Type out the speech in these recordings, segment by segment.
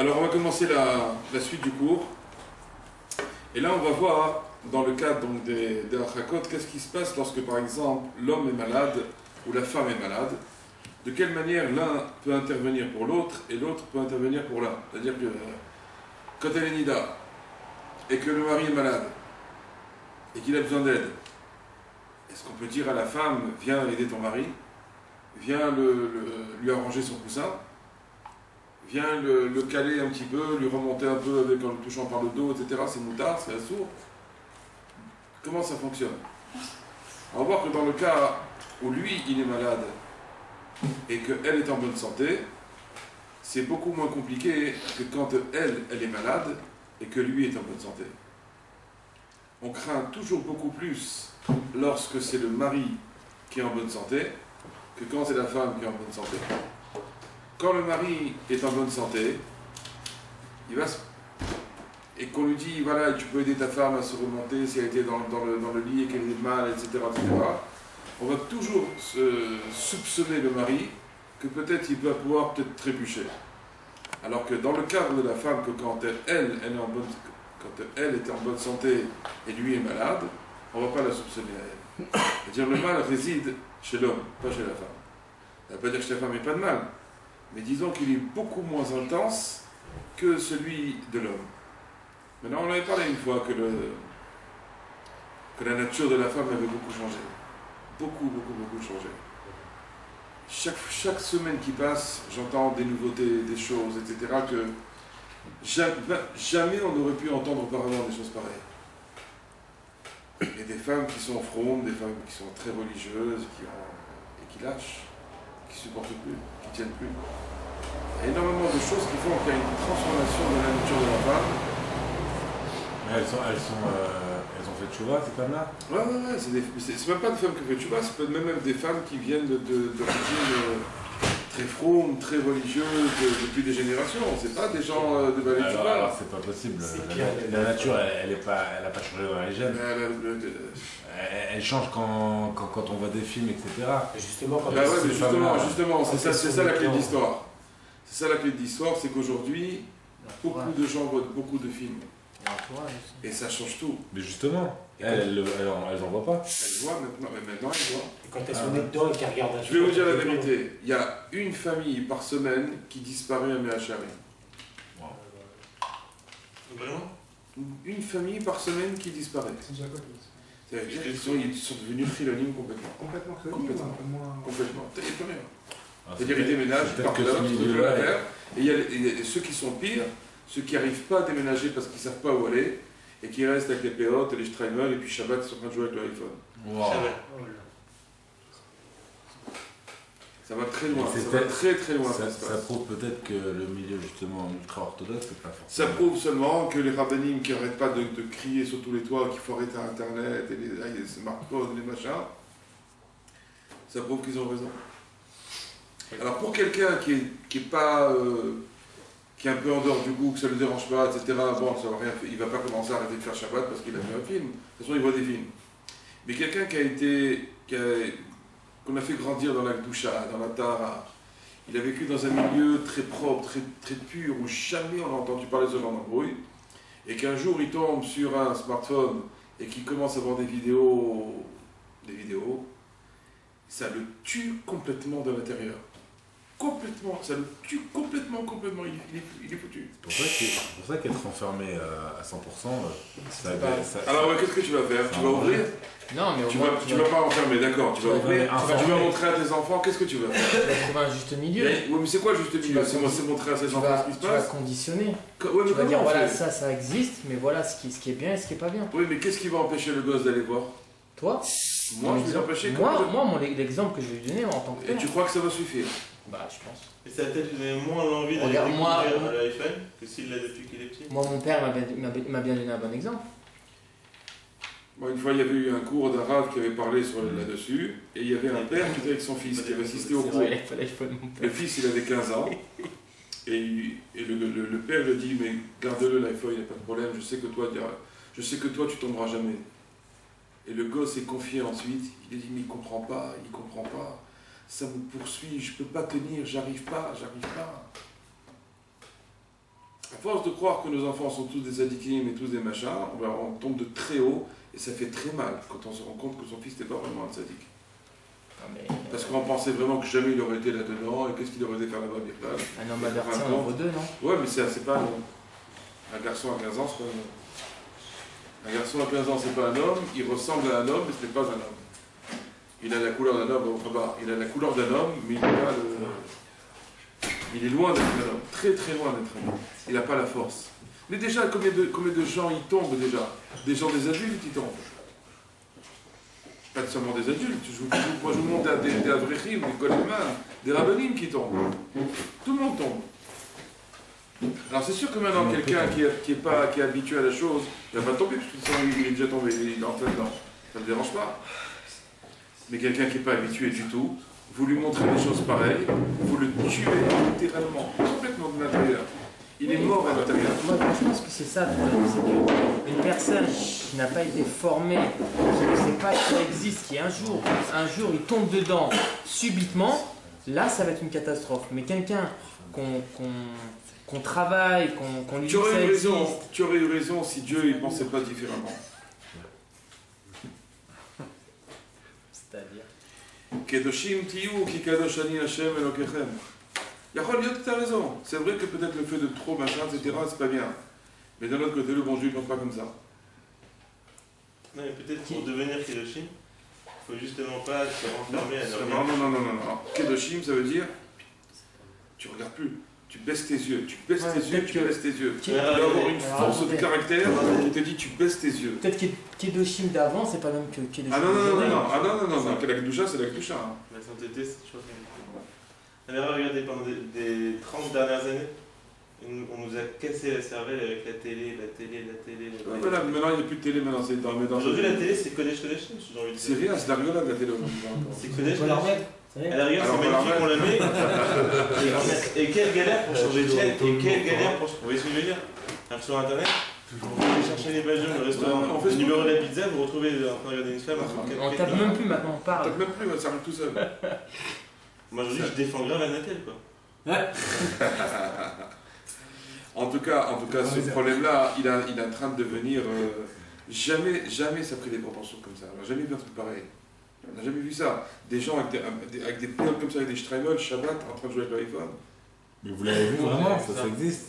Alors on va commencer la suite du cours. Et là on va voir, dans le cadre donc, des Achakot, qu'est-ce qui se passe lorsque par exemple l'homme est malade ou la femme est malade. De quelle manière l'un peut intervenir pour l'autre et l'autre peut intervenir pour l'un. C'est-à-dire que quand elle est nida et que le mari est malade et qu'il a besoin d'aide, est-ce qu'on peut dire à la femme, viens aider ton mari, viens lui arranger son coussin, viens le caler un petit peu, lui remonter un peu en le touchant par le dos, etc. C'est moutard, c'est assourd. Comment ça fonctionne? On va voir que dans le cas où lui, il est malade et qu'elle est en bonne santé, c'est beaucoup moins compliqué que quand elle est malade et que lui est en bonne santé. On craint toujours beaucoup plus lorsque c'est le mari qui est en bonne santé que quand c'est la femme qui est en bonne santé. Quand le mari est en bonne santé, et qu'on lui dit, voilà, tu peux aider ta femme à se remonter si elle était dans le lit et qu'elle est mal, etc., on va toujours soupçonner le mari que peut-être il va pouvoir peut-être trébucher. Alors que dans le cadre de la femme, que quand elle était en bonne santé et lui est malade, on ne va pas la soupçonner à elle. C'est-à-dire le mal réside chez l'homme, pas chez la femme. Ça ne veut pas dire que chez la femme il n'y a pas de mal, mais disons qu'il est beaucoup moins intense que celui de l'homme. Maintenant, on avait parlé une fois que la nature de la femme avait beaucoup changé. Beaucoup changé. Chaque semaine qui passe, j'entends des nouveautés, des choses, etc. que jamais on n'aurait pu entendre auparavant des choses pareilles. Il y a des femmes qui sont frondes, des femmes qui sont très religieuses, et qui lâchent, qui ne supportent plus, qui ne tiennent plus. Il y a énormément de choses qui font qu'il y a une transformation de la nature de la femme. Mais elles ont fait tchouva, ces femmes-là? Ouais, c'est même pas des femmes qui ont fait tchouva, c'est même des femmes qui viennent d'origine très frondes, très religieuses, depuis des générations. C'est pas des gens de Ballet Tchouva. Alors c'est pas possible. La nature, elle n'a pas changé dans les gènes. Elle change quand on voit des films, etc. Justement, justement, c'est ça la clé de l'histoire. C'est ça la clé de l'histoire, c'est qu'aujourd'hui, beaucoup de gens voient beaucoup de films. Et ça change tout. Mais justement, elles en voient pas. Elles voient maintenant, mais maintenant elles voient. Et quand elles sont nées dedans et qu'elles regardent un Je vais vous dire la vérité, il y a une famille par semaine qui disparaît à Méhachari. Vraiment? Une famille par semaine qui disparaît. C'est-à-dire qu'ils sont devenus trilonim complètement. Complètement. Il n'y a plus rien. C'est-à-dire qu'ils déménagent, ils partent là, ils trouvent la terre. Et il y a ceux qui sont pires, ceux qui n'arrivent pas à déménager parce qu'ils ne savent pas où aller, et qui restent avec les péotes et les Streimer, et puis Shabbat, ils sont en train de jouer avec leur iPhone. Wow. Ça va très loin, ça va très loin. Ça prouve peut-être que le milieu justement ultra-orthodoxe, c'est pas forcément... Ça prouve seulement que les rabbinim qui n'arrêtent pas de crier sur tous les toits qu'il faut arrêter Internet, et les smartphones, les machins, ça prouve qu'ils ont raison. Alors pour quelqu'un qui est pas... qui est un peu en dehors du goût, que ça ne le dérange pas, etc. Bon, ça va rien, il ne va pas commencer à arrêter de faire Shabbat parce qu'il a vu un film. De toute façon, il voit des films. Mais quelqu'un qu'on a fait grandir dans la Gdoucha, dans la Tahara, il a vécu dans un milieu très propre, très pur, où jamais on a entendu parler de ce genre d'embrouille, et qu'un jour il tombe sur un smartphone et qu'il commence à voir des vidéos, ça le tue complètement de l'intérieur. Complètement, ça le tue complètement, il est foutu. C'est pour ça qu'être enfermé à 100%, Alors qu'est-ce que tu vas faire? Tu vas ouvrir? Non, mais tu vas pas enfermer, d'accord, tu vas ouvrir, tu vas montrer à tes enfants, qu'est-ce que tu vas faire? Tu vas trouver un juste milieu. Oui, mais c'est quoi le juste milieu? C'est montrer à ses enfants ce qui se passe? Tu vas conditionner. Tu vas dire, voilà, ça existe, mais voilà ce qui est bien et ce qui est pas bien. Oui, mais qu'est-ce qui va empêcher le gosse d'aller voir? Toi? Moi, je vais l'empêcher. L'exemple que je vais lui donner en tant que père. Et tu crois que ça va suffire? Bah, je pense. Et ça a peut-être donné moins l'envie d'aller découvrir à l'iPhone que s'il l'a depuis qu'il est petit. Moi, mon père m'a bien donné un bon exemple. Une fois, il y avait eu un cours d'un rav qui avait parlé là-dessus, et il y avait un père qui était avec son fils, qui avait assisté au cours. Le fils, il avait 15 ans, et le père lui dit, mais garde-le l'iPhone, il n'y a pas de problème, je sais que toi, tu tomberas jamais. Et le gosse est confié ensuite, il dit, mais il comprend pas, ça me poursuit, je peux pas tenir, j'arrive pas. force de croire que nos enfants sont tous des adikim et tous des machins, on tombe de très haut et ça fait très mal quand on se rend compte que son fils n'est pas vraiment un sadique. Parce qu'on pensait vraiment que jamais il aurait été là-dedans et qu'est-ce qu'il aurait dû faire là-bas, Birklal. Un homme averti en vaut deux, non? Ouais, mais c'est pas un garçon à 15 ans, c'est pas un homme. Un garçon à 15 ans, c'est pas un homme, il ressemble à un homme, mais ce n'est pas un homme. Il a la couleur d'un homme, il a la couleur d'un homme, mais il est loin d'être un homme, très très loin d'être un homme. Il n'a pas la force. Mais déjà, combien de gens y tombent déjà? Des gens, des adultes qui tombent. Pas seulement des adultes, moi je vous montre des avrechim, des goleman, des rabbinim qui tombent. Tout le monde tombe. Alors c'est sûr que maintenant quelqu'un qui est habitué à la chose, il va pas tomber, parce qu'il est déjà tombé, il est en plein dedans. Ça ne le dérange pas. Mais quelqu'un qui n'est pas habitué du tout, vous lui montrez des choses pareilles, vous le tuez littéralement, complètement de l'intérieur. Il est mort à l'intérieur. Moi, je pense que c'est ça le problème, c'est qu'une personne qui n'a pas été formée, qui ne sait pas que ça existe, qui un jour il tombe dedans subitement, là ça va être une catastrophe. Mais quelqu'un qu'on travaille, qu'on lui dit que ça existe... Tu aurais eu raison si Dieu ne pensait pas différemment. C'est-à-dire Kedoshim tiyu ki kadosh ani Hashem Elokechem. Yachol Yot, tu as raison. C'est vrai que peut-être le fait de trop machin, etc., c'est pas bien. Mais d'un autre côté, le bon Dieu ne pense pas comme ça. Non, mais peut-être pour devenir Kedoshim, il ne faut justement pas se renfermer à ne rien. Non. Kedoshim, ça veut dire, tu regardes plus. Tu baisses tes yeux, tu baisses tes yeux. Tu dois avoir une force de caractère qui te dit tu baisses tes yeux. Peut-être que Kedoshim d'avant, c'est pas le même que Kedoshim non. Que la Kedusha, c'est la Kedusha. La sainteté, c'est toujours Alors regardez, pendant des 30 dernières années, on nous a cassé la cervelle avec la télé. Voilà, maintenant il n'y a plus de télé, maintenant c'est dans le médecin. Aujourd'hui la télé c'est Kodesh, j'ai envie de dire. C'est rien, c'est la rigolade la télé. C'est Kodesh. À la rigueur, c'est magnifique, on la met. Et quelle galère pour changer de chaîne, et quelle galère pour. Vous voyez ce que je veux dire? Sur internet, vous allez chercher les pages le restaurant, le numéro de la pizza, vous retrouvez en train de regarder une femme. On tape même plus maintenant, on parle. On tape même plus, ça arrive tout seul. Moi aujourd'hui, je défends grave Anatel, quoi. En tout cas, ce problème-là, il est en train de devenir. Jamais ça a pris des proportions comme ça. On n'a jamais vu un truc pareil. On n'a jamais vu ça. Des gens avec des pneus comme ça, avec des Streimel, Shabbat, en train de jouer avec l'iPhone. Mais vous l'avez vu vraiment, ça existe.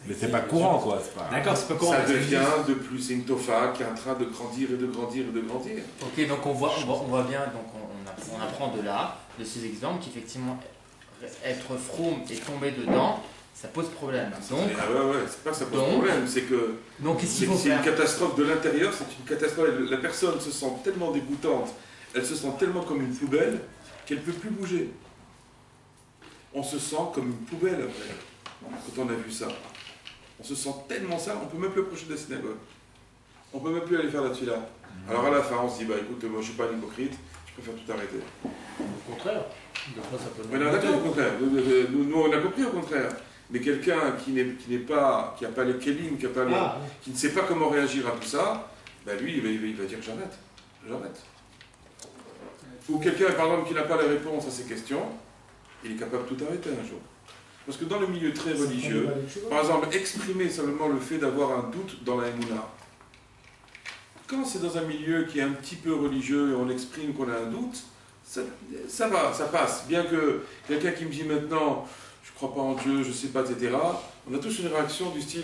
Mais c'est pas courant, quoi. D'accord, c'est pas courant. Ça devient de plus, c'est une tofa qui est en train de grandir et de grandir et de grandir. Ok, donc on voit bien, donc on apprend de là, de ces exemples, qu'effectivement, être froum et tomber dedans, ça pose problème. Donc, c'est pas que ça pose problème, c'est que c'est une catastrophe de l'intérieur, c'est une catastrophe. La personne se sent tellement dégoûtante, elle se sent tellement comme une poubelle qu'elle ne peut plus bouger. On se sent comme une poubelle après, quand on a vu ça. On se sent tellement ça, on ne peut même plus approcher de la synagogue. On ne peut même plus aller faire la tefila. Alors à la fin, on se dit, bah écoute, moi je ne suis pas un hypocrite, je préfère tout arrêter. Au contraire. Ça peut mais on est d'accord au contraire. Nous, on a compris au contraire. Mais quelqu'un qui n'a pas les kelim, qui ne sait pas comment réagir à tout ça, bah lui, il va dire j'arrête. Ou quelqu'un, par exemple, qui n'a pas la réponse à ces questions, il est capable de tout arrêter un jour. Parce que dans le milieu très religieux, par exemple, exprimer simplement le fait d'avoir un doute dans la Emouna. Quand c'est dans un milieu qui est un petit peu religieux et on exprime qu'on a un doute, ça va, ça passe. Bien que quelqu'un qui me dit maintenant, je ne crois pas en Dieu, je ne sais pas, etc., on a tous une réaction du style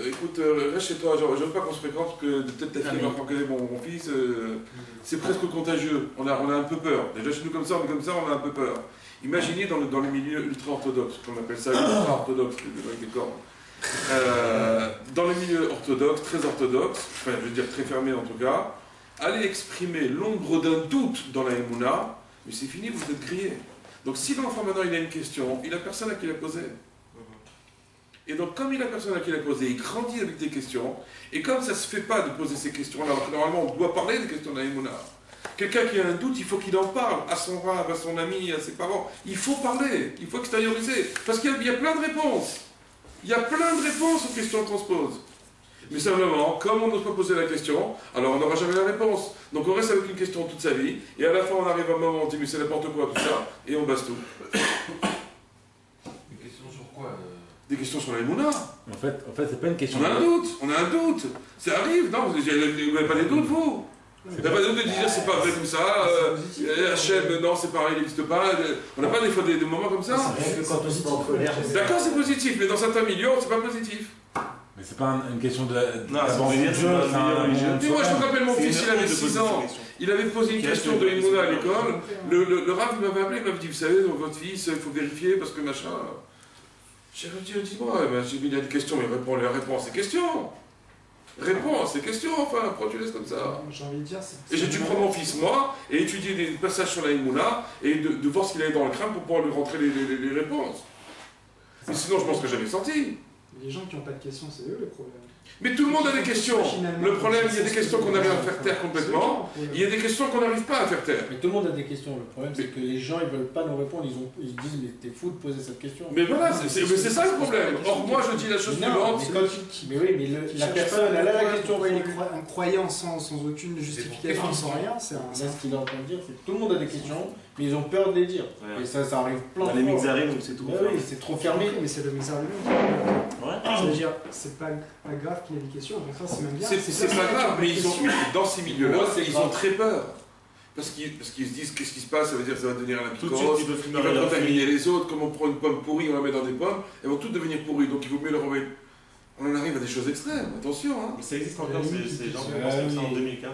écoute, reste chez toi, je ne veux pas qu'on se fréquente, parce que peut-être ta fille va rencontrer mon fils, c'est presque contagieux, on a un peu peur. Déjà chez nous comme ça, on a un peu peur. Imaginez dans le milieu ultra-orthodoxe, qu'on appelle ça ultra-orthodoxe, avec des cornes. Dans le milieu orthodoxe, très orthodoxe, enfin je veux dire très fermé en tout cas, allez exprimer l'ombre d'un doute dans la Emouna, mais c'est fini, vous êtes grillé. Donc si l'enfant maintenant il a une question, il n'a personne à qui la poser. Et donc comme il n'a personne à qui la poser, il grandit avec des questions, et comme ça ne se fait pas de poser ces questions-là, alors que normalement on doit parler des questions de la Emouna. Quelqu'un qui a un doute, il faut qu'il en parle à son rab, à son ami, à ses parents. Il faut parler, il faut extérioriser, parce qu'il y a plein de réponses. Il y a plein de réponses aux questions qu'on se pose. Mais simplement, comme on n'ose pas poser la question, alors on n'aura jamais la réponse. Donc on reste avec une question toute sa vie, et à la fin on arrive à un moment où on dit mais c'est n'importe quoi tout ça, et on base tout. Une question sur quoi Des questions sur la Emouna. En fait c'est pas une question. On a un doute. Ça arrive, non? Vous n'avez pas des doutes, vous? Vous n'avez pas des doutes de dire c'est pas vrai comme ça, Hachem, non, c'est pareil, il n'existe pas. On n'a pas des fois des moments comme ça? D'accord, c'est positif, mais dans certains milieux, c'est pas positif. Mais c'est pas une question de. Non, c'est pas une question de. Mais moi, je me rappelle, mon fils, il avait 6 ans. Il avait posé une question de Emouna à l'école. Le Rav m'avait appelé, il m'avait dit, vous savez, votre fils, il faut vérifier parce que machin. J'ai dit, dis-moi, il y a des questions, mais réponds les réponses, c'est questions. Réponds à ces questions, enfin, pourquoi tu laisses comme ça? J'ai envie de dire, et j'ai dû prendre mon fils, moi, et étudier des passages sur la Emouna, et de voir ce qu'il avait dans le crâne pour pouvoir lui rentrer les réponses. Mais sinon, je pense que j'avais senti. Les gens qui n'ont pas de questions, c'est eux le problème. Mais tout le monde a des questions. Le problème, il y a des questions qu'on arrive à faire taire complètement. Il y a des questions qu'on n'arrive pas à faire taire. Mais tout le monde a des questions. Le problème, c'est que les gens, ils veulent pas nous répondre. Ils disent, mais t'es fou de poser cette question. Mais voilà, c'est ça le problème. Or, moi, je dis la chose suivante. Mais oui, mais la personne, elle a la question. Un croyant sans aucune justification, sans rien, c'est Là, ce qu'il est en train de dire, c'est que tout le monde a des questions, mais ils ont peur de les dire. Et ça arrive plein de fois. Les Mixarim, c'est tout. Oui, c'est trop fermé. Mais c'est le Mixarim. C'est-à-dire, c'est pas grave qu'il y ait des questions, enfin, c'est même bien. C'est pas grave, mais ils ont, dans ces milieux-là, ils ont très peur. Parce qu'ils se disent, qu'est-ce qui se passe? Ça veut dire que ça va devenir un apicos, ils vont contaminer les autres, comme on prend une pomme pourrie, on la met dans des pommes, elles vont toutes devenir pourries, donc il vaut mieux les remettre. On en arrive à des choses extrêmes, attention. Hein. Mais ça existe encore, ces gens qui pensent comme ça en 2015.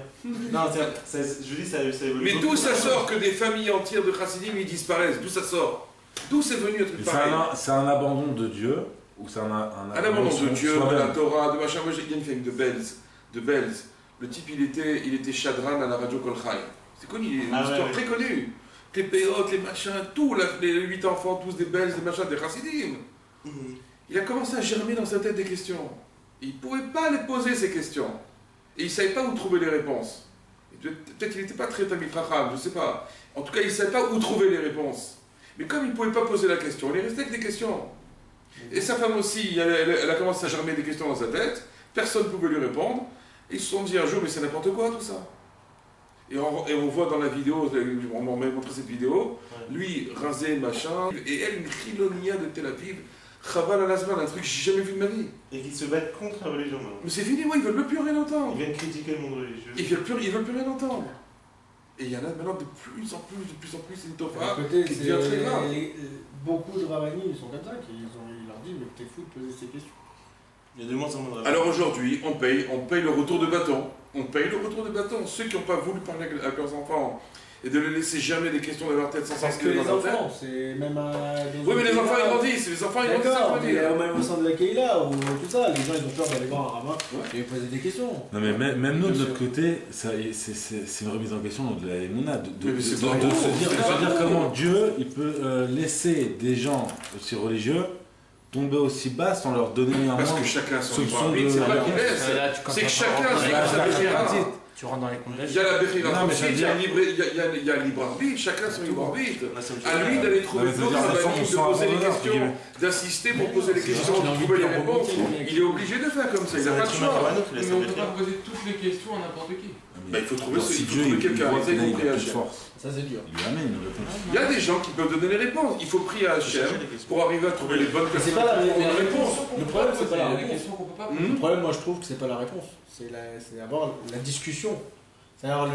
Non, je dis, ça évolue. Mais d'où ça sort que des familles entières de chassidim ils disparaissent? D'où ça sort? D'où c'est venu un truc pareil? C'est un abandon de Dieu, ou c'est un abandon de Dieu, de la Torah, de machin. Moi j'ai une famille de Belz. Le type il était chadran à la radio Kol Chai. C'est connu, une histoire très connue. Les péotes, les machins, tout, les 8 enfants, tous des Belz, des machins, des chassidim. Il a commencé à germer dans sa tête des questions. Il ne pouvait pas les poser, ces questions. Et il ne savait pas où trouver les réponses. Peut-être qu'il n'était pas très Tamid Chacham, je ne sais pas. En tout cas, il ne savait pas où trouver les réponses. Mais comme il ne pouvait pas poser la question, il est resté avec des questions. Et sa femme aussi, elle a commencé à germer des questions dans sa tête. Personne ne pouvait lui répondre. Et ils se sont dit un jour, mais c'est n'importe quoi tout ça. Et on voit dans la vidéo, on m'a montré cette vidéo, lui rasé, machin, et elle, une chilonia de Tel Aviv. Chaval à l'asman, un truc que j'ai jamais vu de ma vie. Et qui se battent contre la religion maintenant. Mais c'est fini, moi, ils veulent même plus rien entendre. Ils viennent critiquer le monde religieux. Ils veulent plus rien entendre. Et il y en a maintenant de plus en plus, c'est une tofa qui devient très grave. Beaucoup de rabbinis, ils sont comme ça, ils leur disent, mais t'es fou de poser ces questions. Il y a de moins en moins de rabbins. Alors aujourd'hui, on paye le retour de bâton. On paye le retour de bâton. Ceux qui n'ont pas voulu parler avec leurs enfants et de les laisser jamais des questions dans leur tête sans s'inscrire dans leur tête. Les enfants, c'est même à... Oui, mais les enfants ils grandissent, les enfants ils grandissent. D'accord, mais même au sein de la Keïla ou tout ça, les gens ils ont peur d'aller voir un rabbin et lui poser des questions. Non mais même nous de notre côté, c'est une remise en question de la Emouna, de se dire comment Dieu il peut laisser des gens aussi religieux tomber aussi bas sans leur donner un parce que chacun a son libre arbitre, c'est pas qu'il laisse. C'est que chacun a son tu rentres dans les congrégations. Il y a la Bechira aussi, il y a le libre arbitre, chacun son libre arbitre. À lui d'aller trouver d'autres rabbins, de poser les questions, d'assister pour poser les questions, de trouver les réponses. Il est obligé de faire comme ça, il n'a pas de choix. Mais on ne peut pas poser toutes les questions à n'importe qui. Il faut trouver quelqu'un, ça c'est dur. Il lui amène une réponse. Il y a des gens qui peuvent donner les réponses. Il faut prier à Hachem pour arriver à trouver les bonnes personnes. C'est pas la réponse. Le problème, c'est pas la réponse. Le problème, moi je trouve que c'est pas la réponse. C'est avoir la discussion. C'est avoir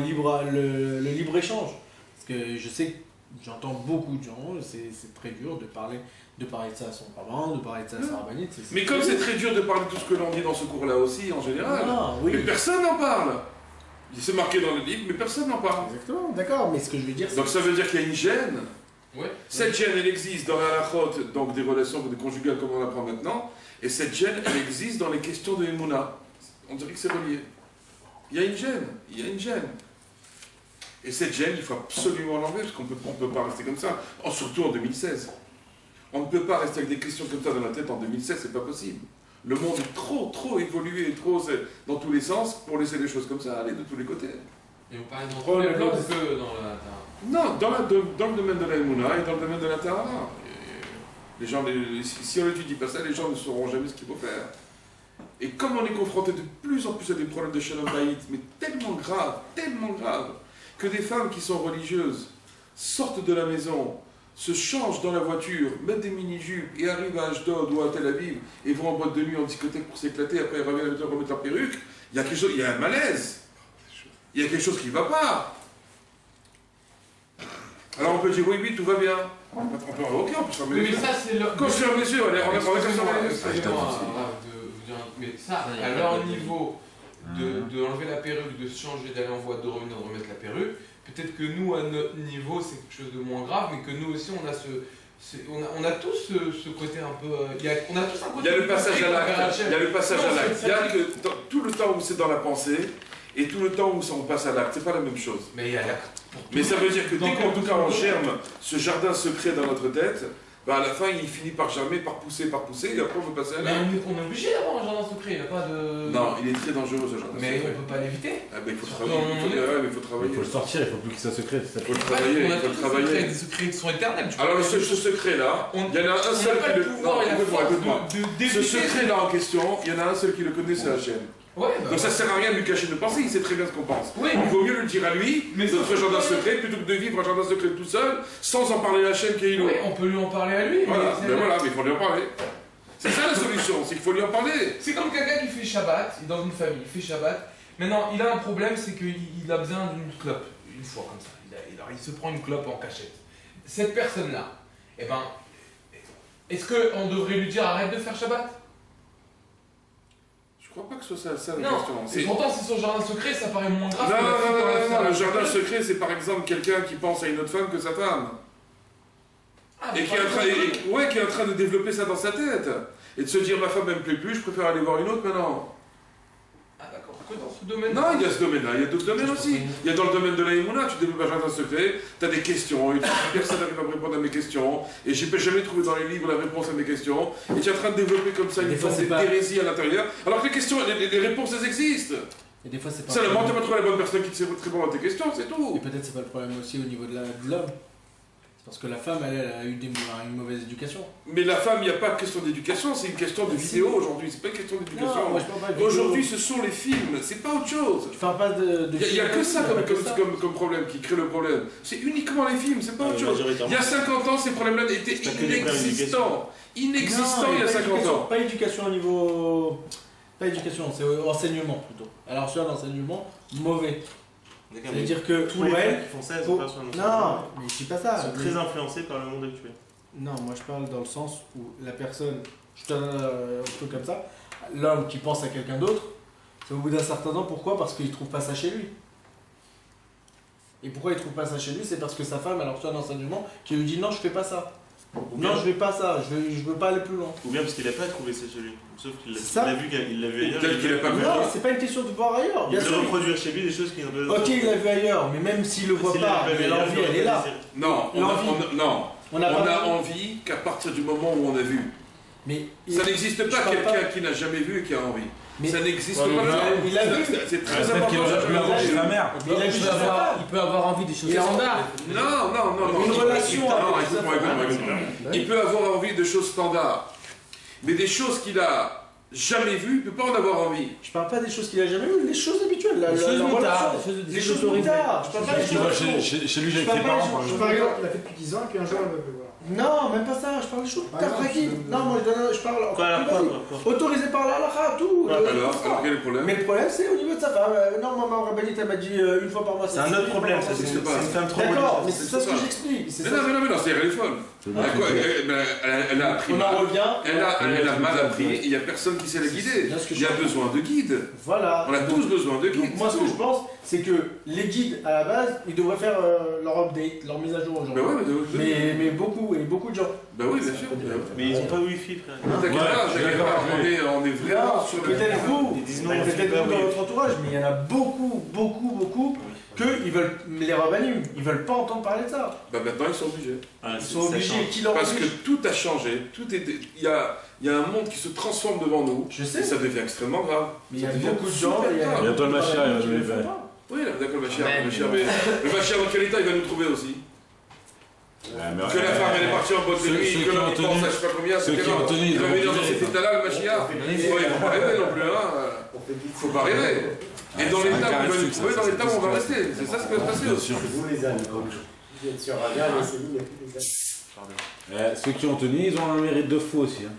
le libre échange. Parce que je sais que j'entends beaucoup de gens, c'est très dur de parler de ça à son parent, de parler de ça à sa rabbinite. Mais comme c'est très dur de parler de tout ce que l'on dit dans ce cours-là aussi, en général, mais personne n'en parle. C'est marqué dans le livre, mais personne n'en parle. Exactement, d'accord, mais ce que je veux dire, c'est... Donc ça veut dire qu'il y a une gêne. Ouais. Cette gêne, elle existe dans la halachot, donc des relations conjugales comme on l'apprend maintenant, et cette gêne, elle existe dans les questions de Emouna. On dirait que c'est relié. Il y a une gêne, Et cette gêne, il faut absolument l'enlever, parce qu'on ne peut pas rester comme ça, surtout en 2016. On ne peut pas rester avec des questions comme ça dans la tête en 2016, c'est pas possible. Le monde est trop évolué, dans tous les sens, pour laisser les choses comme ça aller de tous les côtés. Et on parle dans le plan que dans la Tara. Non, dans le domaine de la Emouna et dans le domaine de la Tara. Les gens, si on n'étudie pas ça, les gens ne sauront jamais ce qu'il faut faire. Et comme on est confronté de plus en plus à des problèmes de Shalom Bayit, mais tellement graves, que des femmes qui sont religieuses sortent de la maison se changent dans la voiture, mettent des mini-jupes et arrivent à Ashdod ou à Tel Aviv et vont en boîte de nuit, en discothèque pour s'éclater, après ils reviennent à la maison remettre leur perruque, il y a quelque chose, il y a un malaise. Il y a quelque chose qui ne va pas. Alors on peut dire oui, tout va bien. On peut fermer les yeux. Mais ça, c'est le. Quand je ferme les yeux, on va fermer les yeux. Mais ça, à leur niveau, de enlever la perruque, de se changer, d'aller en voie de revenir, de remettre la perruque, peut-être que nous, à notre niveau, c'est quelque chose de moins grave, mais que nous aussi, on a on a tous ce côté un peu. On a tous un côté. Il y a le passage à l'acte. Il y a le passage à l'acte. Il y a tout le temps où c'est dans la pensée et tout le temps où on passe à l'acte. C'est pas la même chose. Mais il y a Mais ça veut dire que dès qu'en tout cas on germe ce jardin secret dans notre tête, bah à la fin il finit par germer, par pousser, et après on veut passer à l'acte. Mais on est obligé d'avoir un jardin secret, il n'y a pas de. Non, il est très dangereux ce jardin mais secret. on peut pas l'éviter. Ah bah il faut travailler. Il faut le sortir, il faut plus que ça secret. Il faut le travailler, il faut le travailler. Des secrets qui sont éternels. Alors ce secret là, il y en a un seul qui le connaît. Ce secret là en question, il y en a un seul qui le connaît, c'est Hachem. Ouais, donc ça sert à rien de lui cacher de penser, il sait très bien ce qu'on pense. Oui. Il vaut mieux le dire à lui, notre jardin secret, plutôt que de vivre un jardin secret tout seul, sans en parler à Hachem qui est il. Oui, on peut lui en parler à lui. Voilà, mais il faut lui en parler. C'est ça la solution, c'est qu'il faut lui en parler. C'est comme quelqu'un qui fait Shabbat, il est dans une famille, il fait Shabbat. Maintenant, il a un problème, c'est qu'il a besoin d'une clope, une fois comme ça. Il se prend une clope en cachette. Cette personne-là, eh ben, est-ce qu'on devrait lui dire arrête de faire Shabbat? Je crois pas que ce soit ça la non. question. Et pourtant, c'est son jardin secret, ça paraît moins grave. Non, le jardin secret, c'est par exemple quelqu'un qui pense à une autre femme que sa femme. Et qui est en train de développer ça dans sa tête. Et de se dire ma femme m'aime plus, je préfère aller voir une autre maintenant. Ah d'accord, que dans ce domaine-là? Non, il y a ce domaine-là, il y a d'autres domaines aussi. Il y a dans le domaine de la Emouna, tu développes un jardin secret, tu as des questions, et personne n'arrive à me répondre à mes questions, et je n'ai jamais trouvé dans les livres la réponse à mes questions, et tu es en train de développer comme ça une forme d'hérésie à l'intérieur, alors que les questions, les réponses, elles existent. Et des fois, c'est pas. Seulement, tu vas trouver la bonne personne qui te répond à tes questions, c'est tout. Et peut-être c'est pas le problème aussi au niveau de l'homme. Parce que la femme, elle a eu une mauvaise éducation. Mais la femme, il n'y a pas de question d'éducation, c'est une question de vidéo aujourd'hui, c'est pas une question d'éducation. Aujourd'hui, ce sont les films, c'est pas autre chose. Tu parles pas de il n'y a que ça comme problème qui crée le problème. C'est uniquement les films, c'est pas autre chose. Il y a 50 ans, ces problèmes-là étaient inexistants. Inexistants il y a 50 ans. Pas éducation au niveau. Pas éducation, c'est enseignement plutôt. Alors, sur l'enseignement, mauvais. C'est-à-dire que tous les femmes qui font ça, elles sont pas sur un enseignement. Non, mais je dis pas ça. Elles sont très influencées par le monde actuel. Non, moi je parle dans le sens où la personne, je te donne un truc comme ça, l'homme qui pense à quelqu'un d'autre, c'est au bout d'un certain temps, pourquoi? Parce qu'il trouve pas ça chez lui. Et pourquoi il trouve pas ça chez lui? C'est parce que sa femme, elle reçoit un enseignement qui lui dit non, je fais pas ça. Non, je vais pas ça, je veux pas aller plus loin. Ou bien parce qu'il n'a pas trouvé ça chez lui. Sauf qu'il l'a vu ailleurs. Peut-être qu'il n'a pas vu. Non, c'est pas une question de voir ailleurs. Il veut reproduire chez lui des choses qu'il n'a pas. Ok, il l'a vu ailleurs, mais même s'il le voit pas, l'envie, elle est là. Non, on a envie qu'à partir du moment où on a vu. Mais ça n'existe pas quelqu'un qui n'a jamais vu et qui a envie. Mais ça n'existe pas. Il a vu. C'est très important. La mère. Il peut avoir envie des choses standards. Non. Une relation. Il peut avoir envie de choses standards. Mais des choses qu'il a jamais vues, il ne peut pas en avoir envie. Je parle pas des choses qu'il a jamais vues, les choses habituelles. Les choses motards. Je parle pas des choses. Chez lui, j'ai ses parents. Par exemple, il a fait depuis 10 ans et puis un jour, elle va voir. Non, même pas ça, je parle des choses tranquilles. Non, moi je parle autorisé par la halakha, tout. Alors, quel est le problème? Mais le problème, c'est au niveau de sa femme. Non, maman rabbinite, elle m'a dit une fois par mois. C'est un autre problème, ça, c'est une femme trop. D'accord, mais c'est ça ce que j'explique. Mais non, c'est elle est folle. Elle a appris. On en revient. Elle a mal appris, il n'y a personne qui sait la guider. Il y a besoin de guides. Voilà. On a tous besoin de guides. Moi, ce que je pense, c'est que les guides, à la base, ils devraient faire leur update, leur mise à jour aux gens. Mais beaucoup de gens. Bah oui, bien sûr. Mais ils n'ont pas Wi-Fi, frère. T'inquiète pas, on est vraiment sur le. Peut-être vous dans votre entourage, mais il y en a beaucoup qu'ils veulent les rabbinim, ils veulent pas entendre parler de ça. Bah maintenant ils sont obligés. Ils sont obligés, qui leur parce que tout a changé, il y a un monde qui se transforme devant nous. Je sais. Et ça devient extrêmement grave. Mais il y a beaucoup de gens. Bientôt le Mashiach, il va le Oui, d'accord, le Mashiach, dans quel état il va nous trouver aussi? Que la femme elle est partie en boîte de nuit, que l'homme pense à je sais pas combien, il va venir dans cet état-là, le Mashiach. Il faut pas rêver non plus, faut pas rêver. Et dans l'état où on va nous trouver, dans l'état où on va rester. C'est ça ce qui va se passer aussi. Vous les amis, comme vous êtes sur Radar, laissez-nous, il n'y a plus les amis. Ceux qui ont tenu, ils ont un mérite de fou aussi. Hein.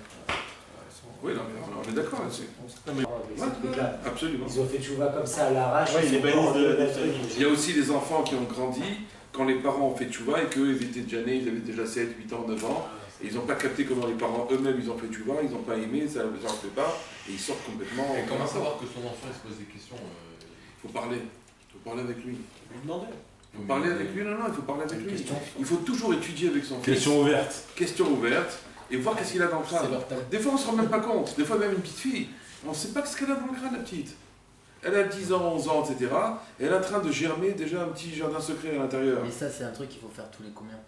Oui, non, mais on est d'accord là-dessus. Absolument. Ils ont fait tchouva comme ça à l'arrache. Il y a aussi des enfants qui ont grandi quand les parents ont fait tchouva et qu'eux, ils étaient déjà nés, ils avaient déjà 7, 8 ans, 9 ans. Et ils n'ont pas capté comment les parents eux-mêmes ils ont fait tchouva, ils n'ont pas aimé, ça ne leur plaît pas. Et ils sortent complètement. Et comment savoir que son enfant il se pose des questions Il faut parler. Il faut parler avec lui. Lui demander. Il faut parler avec lui, non, il faut parler avec lui. Il faut toujours étudier avec son fils. Question ouverte. Question ouverte. Et voir qu'est-ce qu'il a dans le crâne. Des fois, on ne se rend même pas compte. Des fois, même une petite fille, on ne sait pas ce qu'elle a dans le crâne, la petite. Elle a 10 ans, 11 ans, etc. Et elle est en train de germer déjà un petit jardin secret à l'intérieur. Mais ça, c'est un truc qu'il faut faire tous les combien?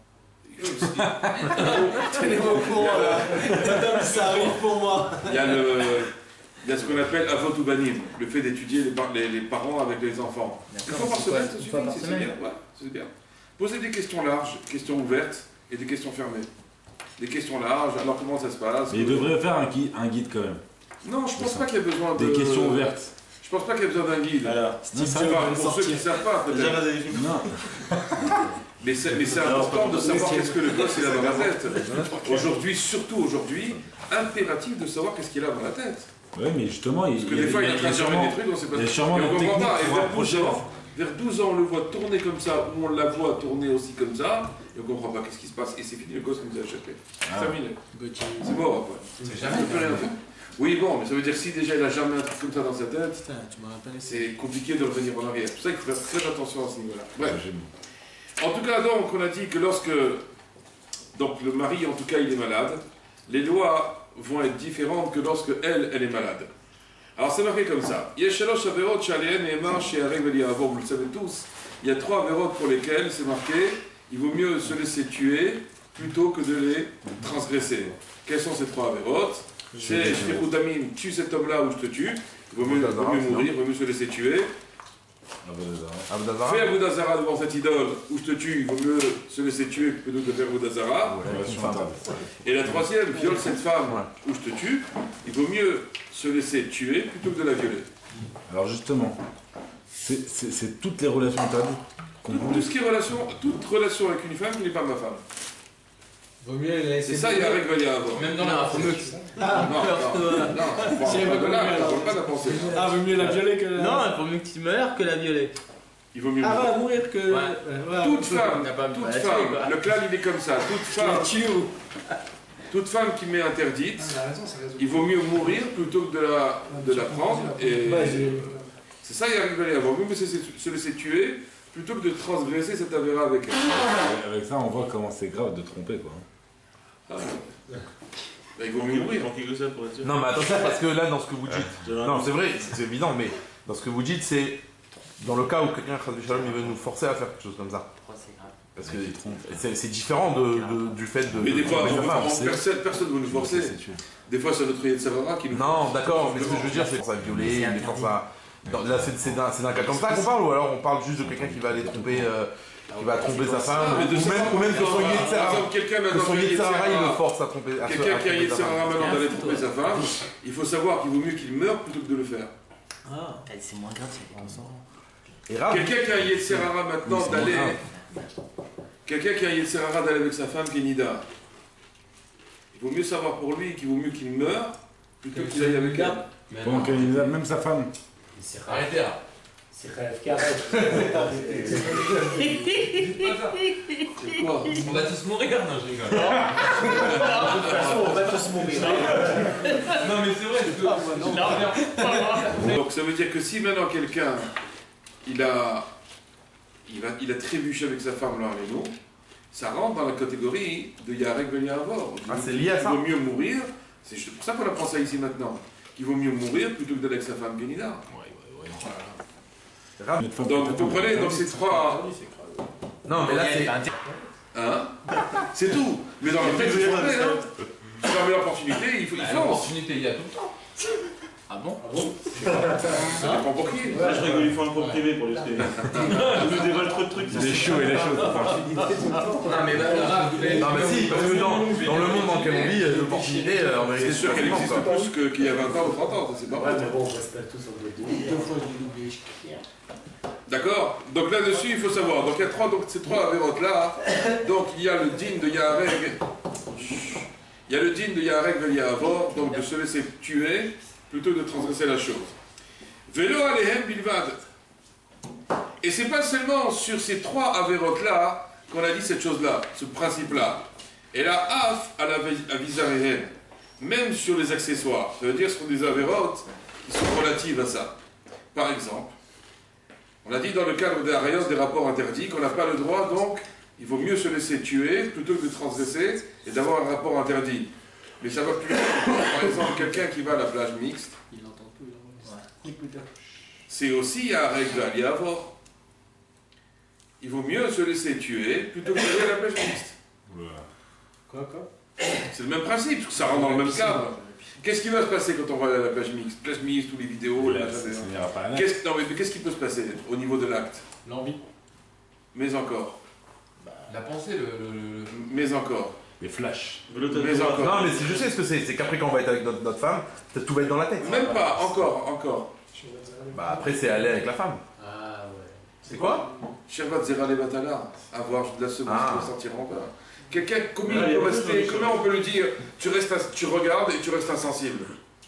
Tenez au courant là. Ça arrive pour moi. Il y a ce qu'on appelle avot ou banim, le fait d'étudier les parents avec les enfants. Une fois par semaine, ça suffit, c'est bien. Ouais, c'est bien. Posez des questions larges, questions ouvertes et des questions fermées. Des questions larges, alors comment ça se passe? Mais il devrait faire un guide quand même. Non, je pense pas qu'il y a besoin de... Des questions ouvertes. Je pense pas qu'il y a besoin d'un guide. Alors, pour ceux qui ne savent pas, peut-être. Non. Mais c'est important de savoir qu'est-ce que le gosse il a dans la tête. Aujourd'hui, surtout aujourd'hui, impératif de savoir qu'est-ce qu'il a dans la tête. Oui, mais justement, Parce que des fois, il est en train de germer des trucs, on ne sait pas. Il y a sûrement et on une comprend technique pas. Et pour rapprocher. vers 12 ans, on le voit tourner comme ça, ou on la voit tourner aussi comme ça, et on ne comprend pas qu'est-ce qui se passe. Et c'est fini, le gosse nous a échappé. C'est terminé. C'est mort après. C'est On jamais peut rien faire. Oui, bon, mais ça veut dire que si déjà il a jamais un truc comme ça dans sa tête, Putain, tu m'as rappelé. c'est compliqué de revenir en arrière. C'est pour ça qu'il faut faire très attention à ce niveau-là. Bref. En tout cas, donc, on a dit que lorsque donc, le mari, en tout cas, il est malade, les lois vont être différentes que lorsque elle est malade. Alors, c'est marqué comme ça. Vous le savez tous, il y a 3 avérotes pour lesquelles c'est marqué il vaut mieux se laisser tuer plutôt que de les transgresser. Quelles sont ces 3 avérotes? C'est Shirudamim, tue cet homme-là ou je te tue. Il vaut mieux mourir, il vaut mieux se laisser tuer. Fais Aboudazara devant cette idole où je te tue, il vaut mieux se laisser tuer plutôt que de faire Aboudazara. Et la 3e, viole cette femme où je te tue, il vaut mieux se laisser tuer plutôt que de la violer. Alors justement, c'est toutes les relations interdites. Tout ce qui est toute relation avec une femme qui n'est pas ma femme. Vaut mieux les laisser. C'est ça, il y a règle à avoir. Même dans la meute. Non, pas la pensée. Ah, vaut mieux la violer que. Non, il vaut mieux que tu meurs que la violer. Il vaut mieux Ah, va mourir que. Toute femme, le clan il est comme ça, toute femme qui m'est interdite, il vaut mieux mourir plutôt que de la prendre. Et c'est ça, il y a règle à avoir. Vaut mieux se laisser tuer plutôt que de transgresser cette avéra avec elle. Avec ça, on voit comment c'est grave de tromper, quoi. Il vaut mieux mourir. Non, mais attention, parce que là, dans ce que vous dites, non, c'est vrai, c'est évident, mais dans ce que vous dites, c'est dans le cas où quelqu'un, Shalom, il veut nous forcer à faire quelque chose comme ça. Parce que c'est différent du fait de. Mais des fois, personne ne veut nous forcer. Des fois, c'est notre Yetzirara qui nous force. Non, d'accord, mais ce que je veux dire, c'est pour ça violer, les forces à. Là, c'est d'un cas comme ça qu'on parle, ou alors on parle juste de quelqu'un qui va aller tromper. Qui va tromper sa femme, ou même que son Yetzirara, il le force à tromper. Quelqu'un qui a Yetzirara maintenant d'aller tromper sa femme, il faut savoir qu'il vaut mieux qu'il meure plutôt que de le faire. Ah, c'est moins grave, c'est pas ensemble. Quelqu'un qui a Yetzirara maintenant d'aller. Quelqu'un qui a Yetzirara d'aller avec sa femme qui est Nida. Il vaut mieux savoir pour lui qu'il vaut mieux qu'il meure plutôt qu'il aille avec elle. Donc, même sa femme. Arrêtez là. C'est rêve qui arrête. C'est quoi? On va tous mourir, non, je rigole. De toute façon, on va tous mourir. Non, mais c'est vrai, Donc ça veut dire que si maintenant quelqu'un il a trébuché avec sa femme là avec nous, ça rentre dans la catégorie de Yarek Ben Yavor. Ah, c'est lié à ça. Il vaut mieux mourir, c'est pour ça qu'on apprend ça ici maintenant. Il vaut mieux mourir plutôt que d'aller avec sa femme Benida. Donc vous comprenez, donc ces 3. Non, mais là c'est. Hein? C'est tout. Mais dans le texte, c'est vrai, hein? Si on a l'opportunité, il faut fonce. L'opportunité, il y a tout le temps. Ah bon? Ça dépend pour qui. Là, je rigole, il faut un compte privé pour les scripts. Je nous dévoile trop de trucs. Il est chaud, il est chaud. Non, mais Non, mais si, parce que dans le monde dans lequel on vit, l'opportunité, on C'est sûr qu'elle existe plus qu'il y a 20 ans ou 30 ans, c'est pas vrai. Ouais, mais bon, on reste pas tous en mode de vie. 2 fois du double. D'accord? Donc là-dessus, il faut savoir. Donc il y a ces trois avérotes-là. Donc il y a le din de Yahareg. Il y a le din de Yahareg vel Yahavor, donc de se laisser tuer plutôt que de transgresser la chose. Velo alehem bilvad. Et c'est pas seulement sur ces trois avérotes-là qu'on a dit cette chose-là, ce principe-là. Et là, af à la avisarehem, même sur les accessoires. Ça veut dire que ce sont des avérotes qui sont relatives à ça. Par exemple, on a dit dans le cadre des harayos, des rapports interdits, qu'on n'a pas le droit, donc il vaut mieux se laisser tuer plutôt que de transgresser et d'avoir un rapport interdit. Mais ça va plus loin. Par exemple, quelqu'un qui va à la plage mixte, c'est aussi à règle à l'Yavor. Il vaut mieux se laisser tuer plutôt que d'aller à la plage mixte. Quoi C'est le même principe, parce que ça rentre dans le même cadre. Qu'est-ce qui va se passer quand on va à la plage mixte? Plage mixte, tous les vidéos, qu'est-ce qui peut se passer au niveau de l'acte? L'envie. Mais encore. La pensée, Mais encore. Les flashs. Mais encore. Non, mais je sais ce que c'est. C'est qu'après, quand on va être avec notre femme, tout va être dans la tête. Même pas, encore. Bah après, c'est aller avec la femme. Ah ouais. C'est quoi? Shervat Zera Levatala, avoir de la seconde qui ne sortiront pas. Quelqu'un, comment on peut le dire? Tu regardes et tu restes insensible.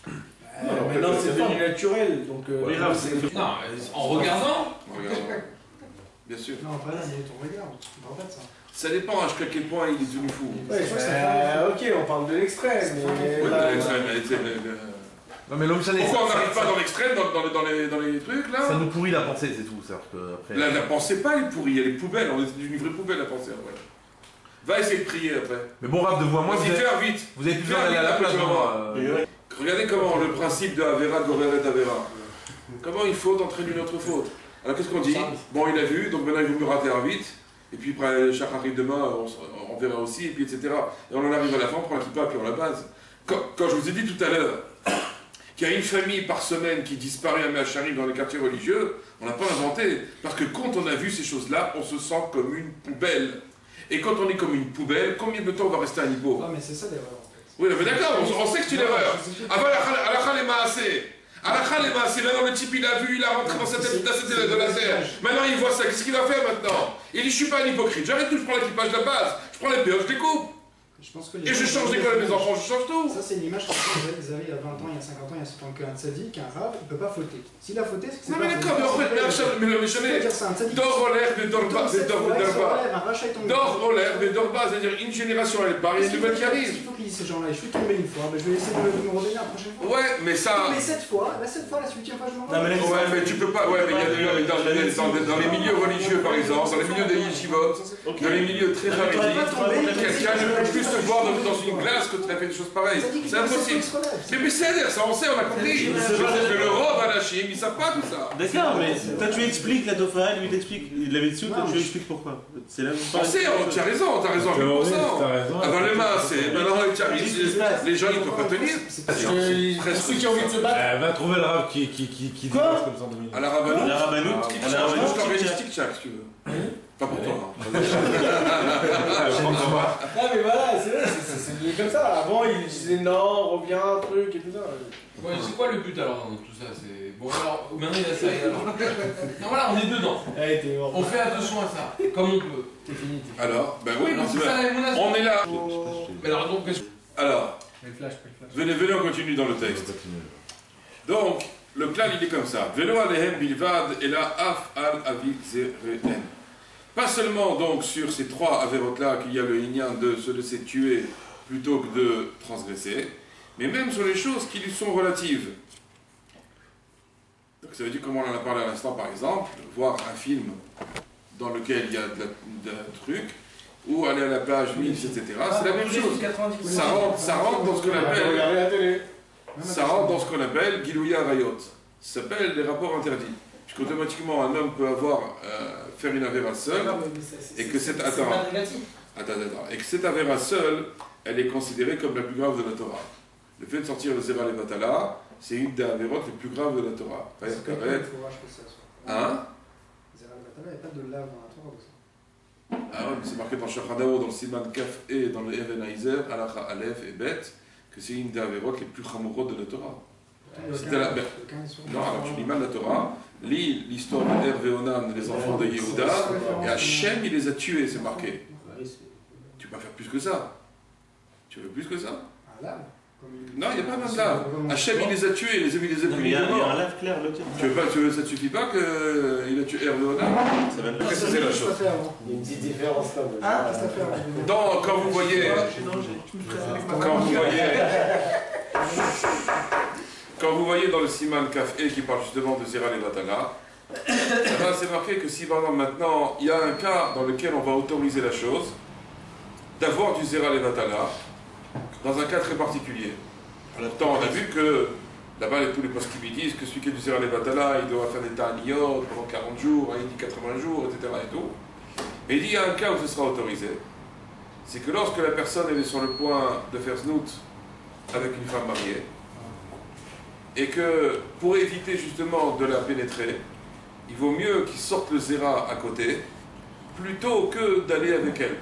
Maintenant c'est devenu naturel, donc... Non, en regardant. Bien sûr. Non, pas là, mais ton regard, tu ne parles pas de ça. Ça dépend jusqu'à quel point il est devenu fou. Ok, on parle de l'extrême, mais... Oui, là, de l'extrême. Non, mais l'homme Pourquoi on n'arrive pas dans l'extrême, dans les trucs là? Ça nous pourrit la pensée, c'est tout. Après... La pensée pas est pourrie, elle est poubelle, on est une vraie poubelle la pensée après. Va essayer de prier après. Mais bon, Rav, de vous à moi, vite. Vous avez plus besoin d'aller à la plage. Regardez comment le principe de Avera, Goreret, Avera. Comment il faut entraîner une autre faute. Alors qu'est-ce qu'on dit? Bon, il a vu, donc maintenant il vaut mieux rater vite. Et puis après, chaque arrive demain, on verra aussi, et puis etc. Et on en arrive à la fin, on prend la kippa, puis on la base. Quand je vous ai dit tout à l'heure qu'il y a une famille par semaine qui disparaît à Meacharim dans les quartiers religieux, on n'a pas inventé. Parce que quand on a vu ces choses-là, on se sent comme une poubelle. Et quand on est comme une poubelle, combien de temps on va rester à niveau? Non, mais c'est ça l'erreur en fait. Oui, mais d'accord, on sait que c'est une erreur. Avant, Alakha les Maasé. Alakha les Maasé. Maintenant, le type, il a vu, il a rentré dans cette tête de la terre. Maintenant, il voit ça. Qu'est-ce qu'il va faire maintenant? Il dit, je suis pas un hypocrite. J'arrête tout, je prends l'équipage de la base. Je prends les péoches, je les coupe. Et je change l'école de mes enfants, je change tout. Ça, c'est une image que vous avez il y a 20 ans, il y a 50 ans, il y a 70 ans, qu'un tzaddik, qu'un rave, il ne peut pas fauter. S'il a fauté, c'est que c'est Non, pas mais d'accord, mais en fait, mais jamais. Dors au l'air, mais dors pas. Dors au l'air, mais dors pas. C'est-à-dire, une génération elle part, il y a une nouvelle qui arrive. Il faut qu'il dise ces gens-là, je suis tombé une fois, je vais essayer de me redonner la prochaine fois. Ouais, mais ça. Mais cette fois, la 8e fois, je m'en vais. Ouais, mais tu peux pas. Ouais, mais il y a dans les milieux religieux, par exemple, dans les milieux des yeshivot, dans les milieux très harediques, quelqu'un ne peut plus se voir dans une glace que tu as fait des choses pareilles. C'est impossible. Mais c'est ça, on sait, on a compris. Que le robe à la Chine, ils savent pas tout ça. D'accord, mais toi tu expliques la Topha, lui t'explique. Il l'avait dessus, toi tu lui expliques pourquoi. C'est la même chose. On sait, tu as raison, 100%. Avant les mains, c'est. Maintenant, les gens, ils ne peuvent pas tenir. Ceux qui ont envie de se battre. Va trouver le rave qui dépasse comme ça en 2 minutes. À la Rabanout. La Rabanout. Je t'organise tic-tac si tu veux. Pas pour toi. Non mais voilà, c'est lié comme ça. Avant il disait non, reviens, truc et tout ça. Ouais, c'est quoi le but alors dans tout ça? C'est bon alors maintenant il a ça et alors. Non voilà, on est dedans. On fait attention à ça, comme on peut. T'es fini. Alors, ben oui, c'est ça, on est là. Mais alors donc alors, venez, on continue dans le texte. Donc, le plan il est comme ça. Velo alehem bilvad et la af al avi zeren. Pas seulement donc sur ces trois avérotes-là qu'il y a le inyan de se laisser tuer plutôt que de transgresser, mais même sur les choses qui lui sont relatives. Donc ça veut dire, comme on en a parlé à l'instant par exemple, voir un film dans lequel il y a de trucs, ou aller à la plage, mix, etc. C'est la même chose. Ça rentre dans ce qu'on appelle... Ça rentre dans ce qu'on appelle Gilouya Rayot. Ça s'appelle les rapports interdits. Puisqu'automatiquement un homme peut faire une avéra seule, et que cette et que cette avéra seule, elle est considérée comme la plus grave de la Torah. Le fait de sortir le Zera Levatala, c'est une des avérotes les plus graves de la Torah. Hein? Zera Levatala, il n'y a pas de lave dans la Torah. Ah ouais, mais c'est marqué dans Shachadao, dans le Siman Kaf et dans le Even Aizer, Alacha Aleph et Bet, que c'est une des avérotes les plus chamourotes de la Torah. C'était la... Non, alors tu lis mal la Torah, lis l'histoire de Er et Onan, les enfants de Yehuda, et Hachem, il les a tués, c'est marqué. Tu peux pas faire plus que ça. Tu veux plus que ça? Non, il n'y a pas même là. Hachem, il les a tués, il les a mis les Il y a un lave clair, le tir. Ça ne suffit pas qu'il a tué Er et Onan? Ça va préciser la chose. Il y a une petite différence là. Ah, qu'est-ce que t'as fait? Donc, quand vous voyez... Quand vous voyez dans le Siman Kaf E qui parle justement de Zera Levatala, c'est marqué que si par exemple maintenant il y a un cas dans lequel on va autoriser la chose, d'avoir du Zera Levatala, dans un cas très particulier. Pourtant on a vu que là-bas tous les postes qui disent que celui qui a du Zera Levatala, il doit faire des ta'aniyot pendant 40 jours, il dit 80 jours, etc. et tout. Mais il dit il y a un cas où ce sera autorisé, c'est que lorsque la personne elle est sur le point de faire znout avec une femme mariée, et que pour éviter justement de la pénétrer, il vaut mieux qu'il sorte le zéra à côté, plutôt que d'aller avec elle.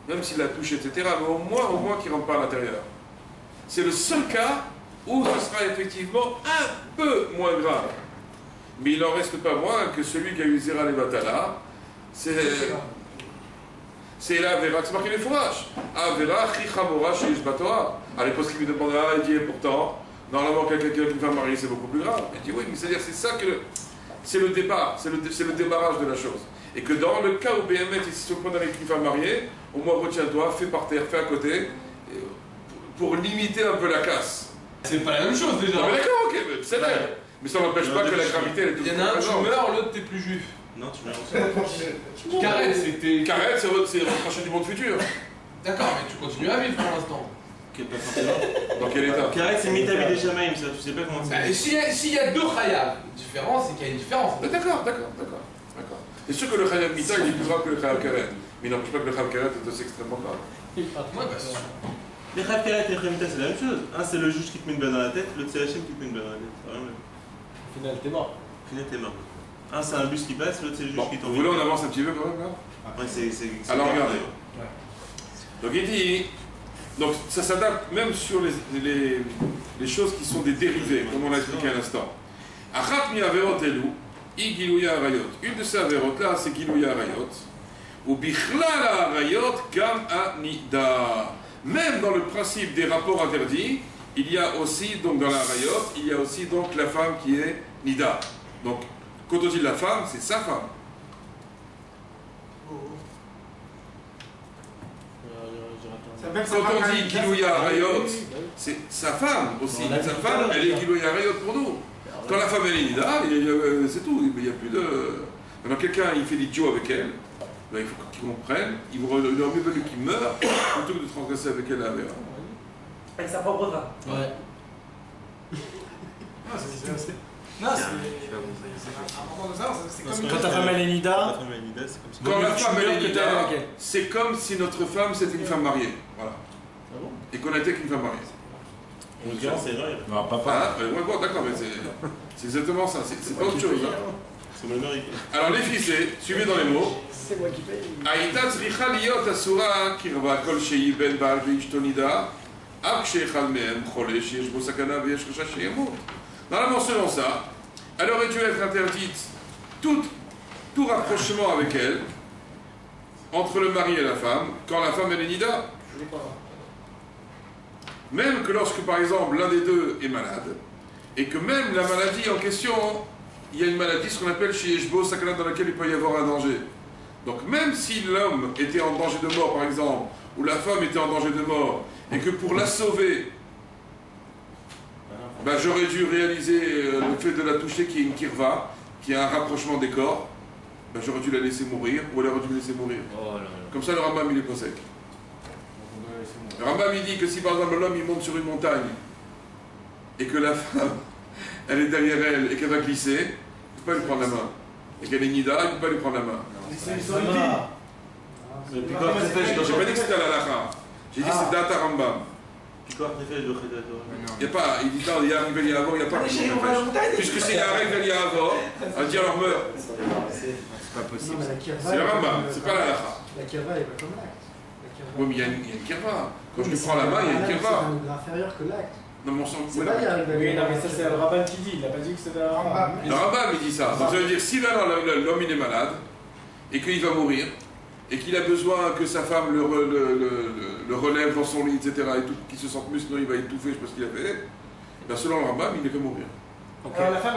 Même s'il la touche, etc., mais au moins qu'il ne rentre pas à l'intérieur. C'est le seul cas où ce sera effectivement un peu moins grave. Mais il n'en reste pas moins que celui qui a eu zéra levatala, c'est la Avera, c'est marqué les fourrages. Avera, chichamora, shishbatoa. À l'époque, il lui demandera, il dit, et pourtant, normalement, quelqu'un qui va marier, c'est beaucoup plus grave. Il dit, oui, mais c'est-à-dire, c'est ça que c'est le départ, c'est le démarrage de la chose. Et que dans le cas où BMF est sur le point avec une femme mariée, au moins retiens-toi, fais par terre, fais à côté, pour limiter un peu la casse. C'est pas la même chose déjà. Non, mais d'accord, ok, c'est vrai. Mais ça n'empêche pas que la gravité, elle est tout. Il y en a un, tu meurs, l'autre, t'es plus juif. Non, tu meurs. Carrette, c'était. Carrette, c'est reproché du monde futur. D'accord, mais tu continues à vivre pour l'instant. Dans quel état? Carrette, c'est Mitabi des Shamaïm, ça, tu sais pas comment c'est. Et s'il y a deux Khayab différents, c'est qu'il y a une différence. D'accord. C'est sûr que le Khayab Mita, il est plus grave que le Khayab Karet. Mais il n'empêche pas que le Khayab Karet est aussi extrêmement grave. Les Khayab Karet et les Khayab Mita, c'est la même chose. Un, c'est le juge qui te met une balle dans la tête, l'autre, c'est Hachem qui te met une balle dans la tête. C'est la même. Au final, t'es mort. Un, c'est un bus qui passe, l'autre, c'est le juge qui tombe. Vous voulez, on avance un petit peu quand même là? Après, c'est. Alors regardez. Donc il dit. Donc ça s'adapte même sur les choses qui sont des dérivés, comme on l'a expliqué à l'instant. Achat mi averot elu, i gilouya arayot. Une de ces averot là, c'est gilouya arayot. Ou bichlal arayot gam anida. Même dans le principe des rapports interdits, il y a aussi, donc dans la arayot, il y a aussi donc la femme qui est nida. Donc quand on dit la femme, c'est sa femme. Quand on dit Gilouya Arayot, c'est sa femme aussi. Sa femme, elle est Gilouya Arayot pour nous. Quand la femme elle est Nida, c'est tout. Il n'y a plus de. Quand quelqu'un il fait l'idiot avec elle, ben, il faut qu'il comprenne. Il aurait mieux valu qu'il meure plutôt que de transgresser avec elle la Avera. Avec sa propre femme. Ouais. Non, c'est comme quand ta femme elle est Nida, quand la femme elle est Nida, c'est comme si notre femme c'était une femme mariée. Voilà. Et qu'on était qu'une femme mariée. C'est vrai. Non, papa. Ouais, bon, d'accord, mais c'est exactement ça. C'est pas autre chose. C'est mon mari. Alors les fils, suivez dans les mots. c'est moi qui paye. Aïta tzricha liot asura kirva kol shei ben baal ve'ishto nida, av she'echad mehem chole sheyesh bo sakana ve'yesh chashash sheyemut. Normalement, selon ça, elle aurait dû être interdite tout rapprochement avec elle, entre le mari et la femme, quand la femme elle est nida. Même que lorsque, par exemple, l'un des deux est malade, et que même la maladie en question, il y a une maladie, ce qu'on appelle chez Yeshbo, sakana, dans laquelle il peut y avoir un danger. Donc même si l'homme était en danger de mort, par exemple, ou la femme était en danger de mort, et que pour la sauver, ben, j'aurais dû réaliser le fait de la toucher qui est une kirva, qui a un rapprochement des corps, ben, j'aurais dû la laisser mourir, ou elle aurait dû me laisser mourir. Comme ça le Rambam il est pas sec. Le Rambam il dit que si par exemple l'homme il monte sur une montagne, et que la femme, elle est derrière elle, et qu'elle va glisser, il ne peut pas lui prendre la main. Et qu'elle est nida, il ne peut pas lui prendre la main. C'est une vie. J'ai pas dit que c'était à la lacha. J'ai dit que c'est data Rambam. Il n'y a pas, il dit non, il y a un il y a avant, il n'y a pas. Puisque c'est la règle, il y a avant, elle dit alors meurt. C'est pas possible. C'est le Rambam, c'est pas la lacha. La kirva n'est pas comme l'acte. Oui, mais il y a une kirva. Quand je lui prends la main, il y a une kirva. C'est inférieur que l'acte. Non, mais on s'en fout. Oui, non, mais ça, c'est le rabbin qui dit. Il n'a pas dit que c'était un rabbin. Le rabbin, il dit ça. Donc, ça veut dire, si maintenant l'homme il est malade, et qu'il va mourir, et qu'il a besoin que sa femme le relève dans son lit, etc., et tout, qu'il se sente mieux, sinon il va étouffer, je sais pas ce qu'il a fait, ben selon le rabbin, il est fait mourir. Okay. Alors, la femme,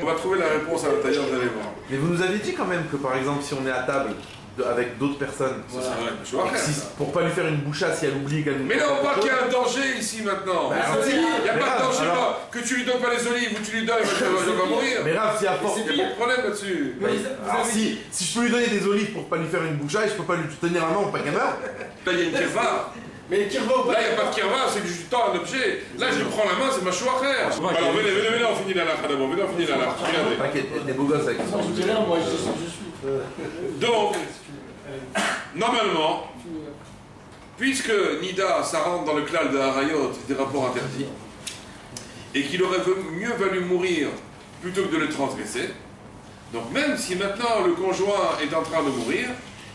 on va trouver la réponse à l'intérieur, vous allez voir. Mais vous nous avez dit quand même que par exemple, si on est à table avec d'autres personnes, voilà. Pour pas lui faire une bouchasse si elle oublie qu'elle nous. Mais là, on voit qu'il y a un danger ici maintenant. Il n'y a pas de danger là. Que tu lui donnes pas les olives ou tu lui donnes, il va mourir. Mais Raph, s'il y a force. Il n'y a pas de problème là-dessus. Alors, si je peux lui donner des olives pour pas lui faire une bouchasse, je peux pas lui tenir la main pour pas qu'elle meure. Là, il y a une kirva. Mais kirva ou pas? Là, il n'y a pas de kirva, c'est du temps, un objet. Là, je lui prends la main, c'est ma choix frère. Alors, venez, on finit la lache d'abord. Venez, on finit la lache. Regardez. T'inquiète, des beaux gosses avec ça. Je dis rien, moi, je suis. Donc, normalement, puisque Nida, ça rentre dans le klal de Harayot, des rapports interdits, et qu'il aurait mieux valu mourir plutôt que de le transgresser, donc même si maintenant le conjoint est en train de mourir,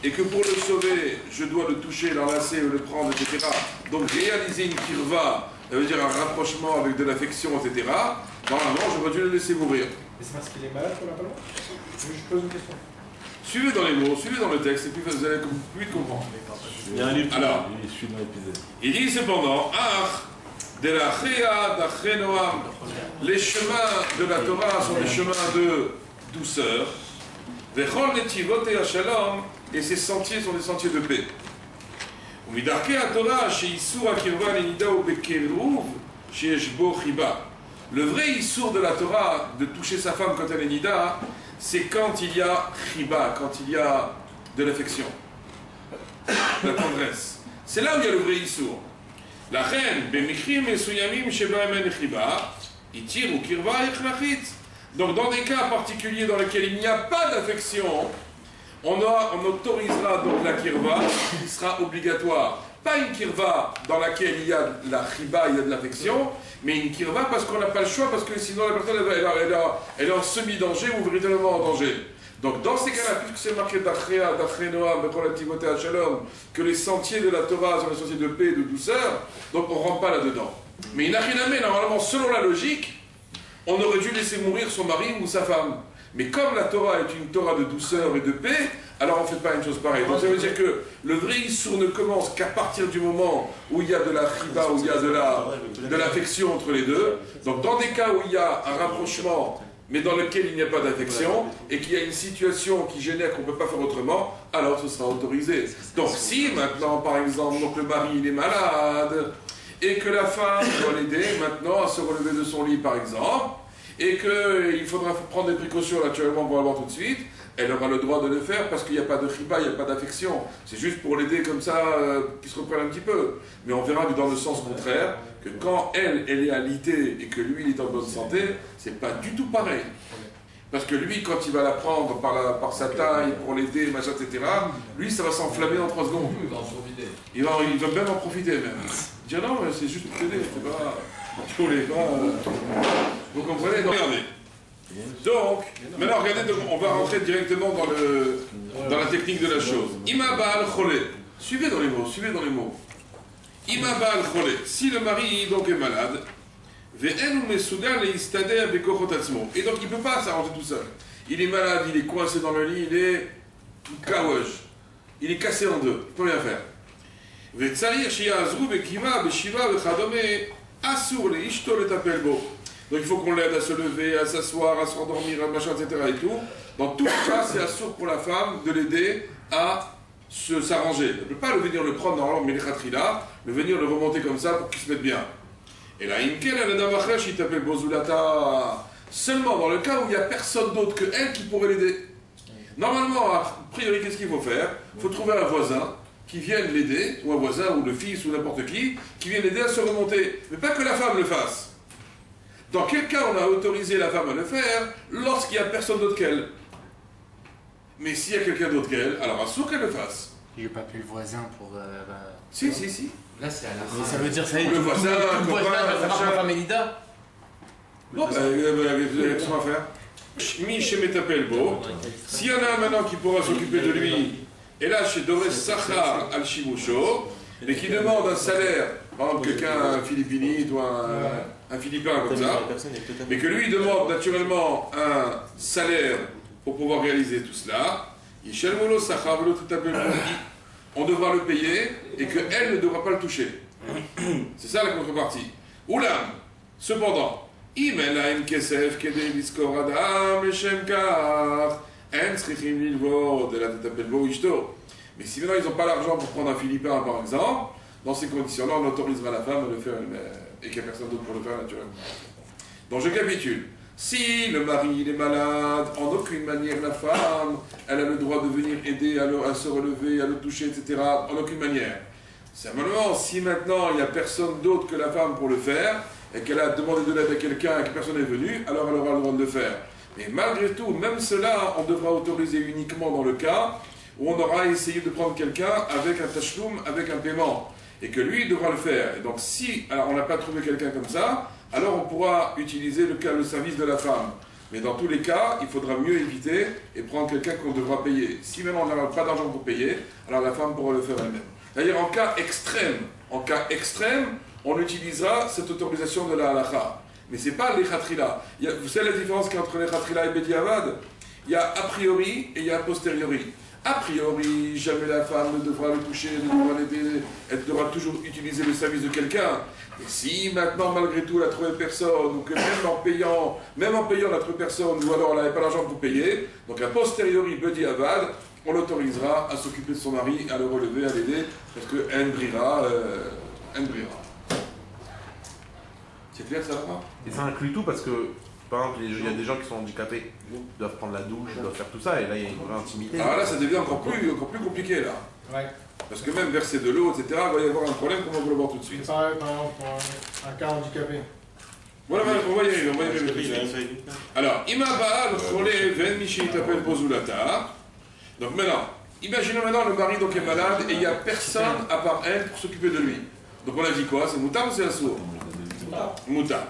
et que pour le sauver, je dois le toucher, l'enlacer, le prendre, etc., donc réaliser une kirva, ça veut dire un rapprochement avec de l'affection, etc., normalement, j'aurais dû le laisser mourir. Mais c'est parce qu'il est malade qu'on l'a pas le droit? Je pose une question. Suivez dans les mots, suivez dans le texte, et puis vous allez plus vite comprendre. Alors, il dit cependant, les chemins de la Torah sont des chemins de douceur, et ces sentiers sont des sentiers de paix. Le vrai issour de la Torah, de toucher sa femme quand elle est nida, c'est quand il y a chiba, quand il y a de l'affection, la tendresse. C'est là où il y a le vrai issour. La reine, donc dans des cas particuliers dans lesquels il n'y a pas d'affection, on autorisera donc la kirva, qui sera obligatoire. Pas une kirva dans laquelle il y a de la chiba, il y a de l'affection, mais une kirva parce qu'on n'a pas le choix, parce que sinon la personne elle est en semi-danger ou véritablement en danger. Donc dans ces cas-là, puisque c'est marqué d'Achrea, d'Achrenoam, relativité à Shalom, que les sentiers de la Torah sont des sentiers de paix et de douceur, donc on ne rentre pas là-dedans. Mais Inachiname, normalement, selon la logique, on aurait dû laisser mourir son mari ou sa femme. Mais comme la Torah est une Torah de douceur et de paix, alors on ne fait pas une chose pareille. Donc ça veut dire que le vrai issour ne commence qu'à partir du moment où il y a de la chiba, où il y a de l'affection entre les deux. Donc dans des cas où il y a un rapprochement, mais dans lequel il n'y a pas d'affection, et qu'il y a une situation qui génère qu'on ne peut pas faire autrement, alors ce sera autorisé. Donc si maintenant, par exemple, donc le mari il est malade, et que la femme doit l'aider maintenant à se relever de son lit, par exemple, et qu'il faudra prendre des précautions naturellement pour l'avoir tout de suite, elle aura le droit de le faire parce qu'il n'y a pas de chiba, il n'y a pas d'affection. C'est juste pour l'aider comme ça, qu'il se reprenne un petit peu. Mais on verra que dans le sens contraire, que quand elle est alitée et que lui il est en bonne santé, c'est pas du tout pareil. Parce que lui, quand il va la prendre par sa taille, pour l'aider, machin, etc., lui ça va s'enflammer en 3 secondes. Il va même en profiter même. Dire non, mais c'est juste pour t'aider, c'est pas... Vous comprenez? Donc, regardez. Donc, maintenant, regardez, on va rentrer directement dans la technique de la chose. Ima Baal Cholé. Suivez dans les mots, suivez dans les mots. Ima Baal Cholé. Si le mari donc est malade, Ve'en Mesoudan le Istadeh Bekochot Atzmo. Et donc, il ne peut pas s'arranger tout seul. Il est malade, il est coincé dans le lit, il est kawaj. Il est cassé en deux, il ne peut rien faire. Ve'tsarir Shiazru Bekiva Beshiva Bechadome. Assour les ishto le tapel beau. Donc il faut qu'on l'aide à se lever, à s'asseoir, à se rendormir, à machin, etc. et tout. Dans tout cas, c'est assour pour la femme de l'aider à s'arranger. Elle ne peut pas venir le prendre dans l'ordre là, le venir le remonter comme ça pour qu'il se mette bien. Et là, Imkel, elle a d'avachesh, il t'appelle Bozulata. Seulement dans le cas où il n'y a personne d'autre que elle qui pourrait l'aider. Normalement, a priori, qu'est-ce qu'il faut faire? Il faut trouver un voisin qui viennent l'aider, ou un voisin, ou le fils, ou n'importe qui vienne l'aider à se remonter. Mais pas que la femme le fasse. Dans quel cas on a autorisé la femme à le faire? Lorsqu'il n'y a personne d'autre qu'elle. Mais s'il y a quelqu'un d'autre qu'elle, alors assour qu'elle le fasse. Je vais pas appeler le voisin pour... Si. Là c'est à la fin. Ça veut dire ça y est, le voisin, le voisin va faire ma femme Elida. Bon, vous avez besoin à faire. Mi chez Metapelbo. S'il y en a un maintenant qui pourra s'occuper de lui, et là, chez Dores Sachar al-Shimusho, mais qui demande un salaire, par exemple quelqu'un, un Philippinite ou un Philippin comme ça, mais que lui demande naturellement un salaire pour pouvoir réaliser tout cela, on devra le payer et qu'elle ne devra pas le toucher. C'est ça la contrepartie. Oulam, cependant, mais si maintenant ils n'ont pas l'argent pour prendre un Philippin par exemple, dans ces conditions-là on autorisera la femme à le faire elle-même et qu'il n'y a personne d'autre pour le faire naturellement. Donc je capitule. Si le mari il est malade, en aucune manière la femme, elle a le droit de venir aider à se relever, à le toucher, etc. En aucune manière. Simplement, si maintenant il n'y a personne d'autre que la femme pour le faire, et qu'elle a demandé de l'aide à quelqu'un et que personne n'est venu, alors elle aura le droit de le faire. Mais malgré tout, même cela, on devra autoriser uniquement dans le cas où on aura essayé de prendre quelqu'un avec un tachloum, avec un paiement, et que lui devra le faire. Et donc si on n'a pas trouvé quelqu'un comme ça, alors on pourra utiliser le service de la femme. Mais dans tous les cas, il faudra mieux éviter et prendre quelqu'un qu'on devra payer. Si maintenant on n'a pas d'argent pour payer, alors la femme pourra le faire elle-même. C'est-à-dire en cas extrême, on utilisera cette autorisation de la halakha. Mais ce n'est pas l'echatrila. Vous savez la différence qu'il y a entre l'echatrila et bediavad? Il y a a priori et il y a a posteriori. A priori, jamais la femme ne devra le toucher, ne devra l'aider, elle devra toujours utiliser le service de quelqu'un. Et si maintenant, malgré tout, elle a trouvé personne, ou que même en payant, elle a trouvé personne, ou alors elle n'avait pas l'argent pour payer, donc a posteriori, bediavad, on l'autorisera à s'occuper de son mari, à le relever, à l'aider, parce qu'elle brillera. C'est clair ça va? Et ça inclut tout parce que, par exemple, il y a des gens qui sont handicapés, ils doivent prendre la douche, ils doivent faire tout ça, et là il y a une vraie intimité. Alors là ça devient encore plus compliqué là. Ouais. Parce que même verser de l'eau, etc., il va y avoir un problème qu'on va le voir tout de suite. C'est pareil, par exemple, pour un cas handicapé. Voilà, on va y arriver, Alors, Ima Baal, Cholé, Ven, Michi, t'appelle Bozulata. Donc maintenant, imaginons maintenant le mari donc est malade et il n'y a personne à part elle pour s'occuper de lui. Donc on a dit quoi? C'est Moutar ou c'est Assour? Moutar.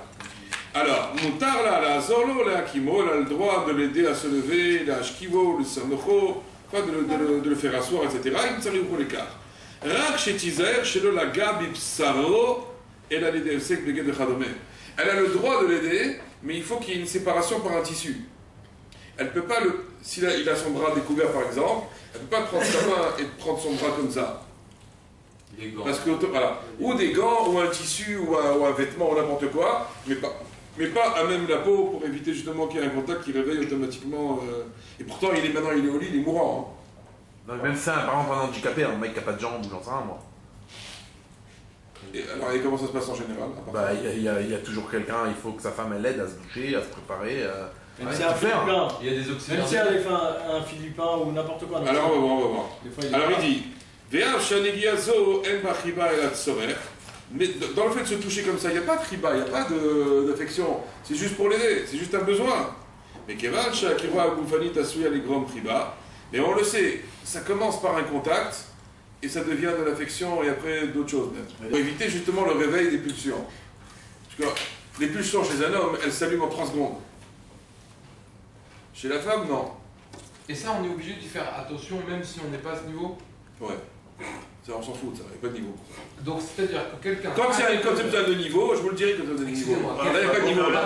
Alors, Moutar là, la Zolo, la Akimo, elle a le droit de l'aider à se lever, la Ashkivo, le Sernocho, enfin de le faire asseoir, etc. Il ne s'arrive pour l'écart. Rak chez Tizer, chez le Laga Bipsaro, elle a l'aider, c'est que de Khadome. Elle a le droit de l'aider, mais il faut qu'il y ait une séparation par un tissu. Elle ne peut pas, s'il a son bras découvert par exemple, elle ne peut pas prendre sa main et prendre son bras comme ça. Des gants. Parce que, voilà, ou des gants, ou un tissu, ou un vêtement, ou n'importe quoi, mais pas à même la peau pour éviter justement qu'il y ait un contact qui réveille automatiquement. Et pourtant, il est au lit, il est mourant. Hein. Non, même ça, par exemple, un handicapé, un mec qui n'a pas de jambes ou j'en sais rien, moi. Et alors, et comment ça se passe en général? Bah, il y a toujours quelqu'un, il faut que sa femme elle l'aide à se doucher, à se préparer. Même si un Philippin, il y a des auxiliaires. même si elle fait un Philippin ou n'importe quoi. Alors, on va voir. Alors, il dit. Mais dans le fait de se toucher comme ça, il n'y a pas de riba, il n'y a pas d'affection. C'est juste pour l'aider, c'est juste un besoin. Mais Keval, Shakira, Goufani, Tassuya, les grands riba. Mais on le sait, ça commence par un contact et ça devient de l'affection et après d'autres choses même. Pour éviter justement le réveil des pulsions. Parce que les pulsions chez un homme, elles s'allument en 3 secondes. Chez la femme, non. Et ça, on est obligé d'y faire attention même si on n'est pas à ce niveau? Ouais. Ça, on s'en fout, ça, il n'y a pas de niveau. Donc, c'est-à-dire que quelqu'un. Quand c'est besoin de niveau, je vous le dirai quand c'est de niveau. Là, il n'y a pas de niveau. Là,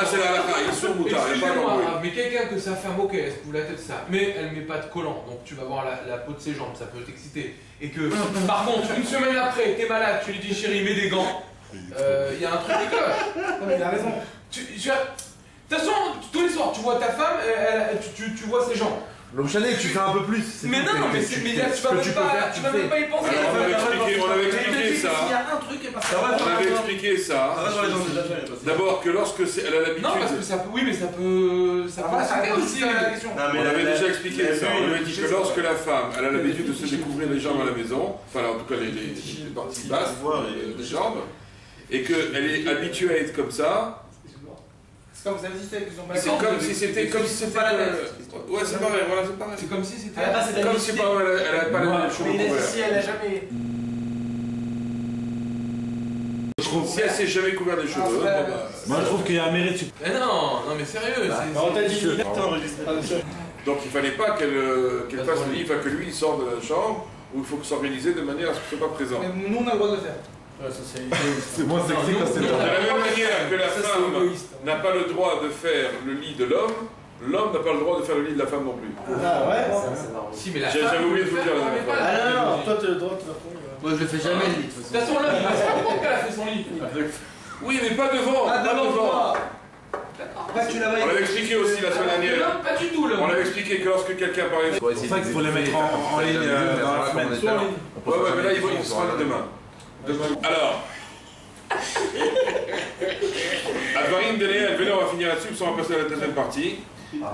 c'est la halakha, ils sont moutard, il n'y a pas d'embrouille. Mais quelqu'un que sa femme, ok, elle se couvre la tête, ça. Mais elle ne met pas de collant, donc tu vas voir la peau de ses jambes, ça peut t'exciter. Et que, par contre, une semaine après, t'es malade, tu lui dis chérie, mets des gants. Il y a un truc qui cloche. Non, mais il a raison. De toute façon, tous les soirs, tu vois ta femme, tu vois ses jambes. L'homme chalet, tu fais un peu plus. Mais non, mais là, tu vas même pas y penser. On avait expliqué ça. Il y a un truc et pas ça. On avait expliqué ça. D'abord que lorsque elle a l'habitude. Non, parce que ça peut. Oui, mais ça peut. Ça peut sauter aussi la question. On avait déjà expliqué ça. On avait dit que lorsque la femme elle a l'habitude de se découvrir les jambes à la maison, enfin en tout cas les parties basses des jambes, et qu'elle est habituée à être comme ça. C'est comme vous avez dit, c'est comme si c'était pas la tête. Ouais, c'est pareil, voilà, c'est pareil. C'est comme si c'était. Comme si elle n'avait pas la même chose. Mais si elle a jamais. Si elle s'est jamais couvert les cheveux, moi je trouve qu'il y a un mérite. Mais non, mais sérieux. On t'a dit. Donc il fallait pas qu'elle fasse le lit, que lui il sort de la chambre où il faut s'organiser de manière à ce que ce soit pas présent. Mais nous, on a le droit de le faire. Ouais, ça c'est C'est moins sexy quand c'est De toi. la même manière que la Ça, c'est femme égoïste. n'a pas le droit de faire le lit de l'homme, l'homme n'a pas le droit de faire le lit de la femme non plus. Ah ouais. Si, mais la J'avais femme oublié de peut vous le dire faire, la mais dernière pas fois. la Ah non, non, femme. toi tu as le droit de faire ton. Moi je le fais jamais le lit de toute De toute façon. façon, l'homme, il va se rendre compte qu'elle a fait son lit. Oui, mais pas devant. Ah, pas devant devant. toi. Pas que tu l'avais. On l'avait expliqué aussi la semaine dernière. L'homme, pas du tout, l'homme. On l'avait expliqué que lorsque quelqu'un parlait. C'est pour ça qu'il faut les mettre en ligne dans la semaine. Ouais, mais là, il sera là demain. Alors. Advarim Deleel, venez, on va finir là-dessus, puis on va passer à la deuxième partie.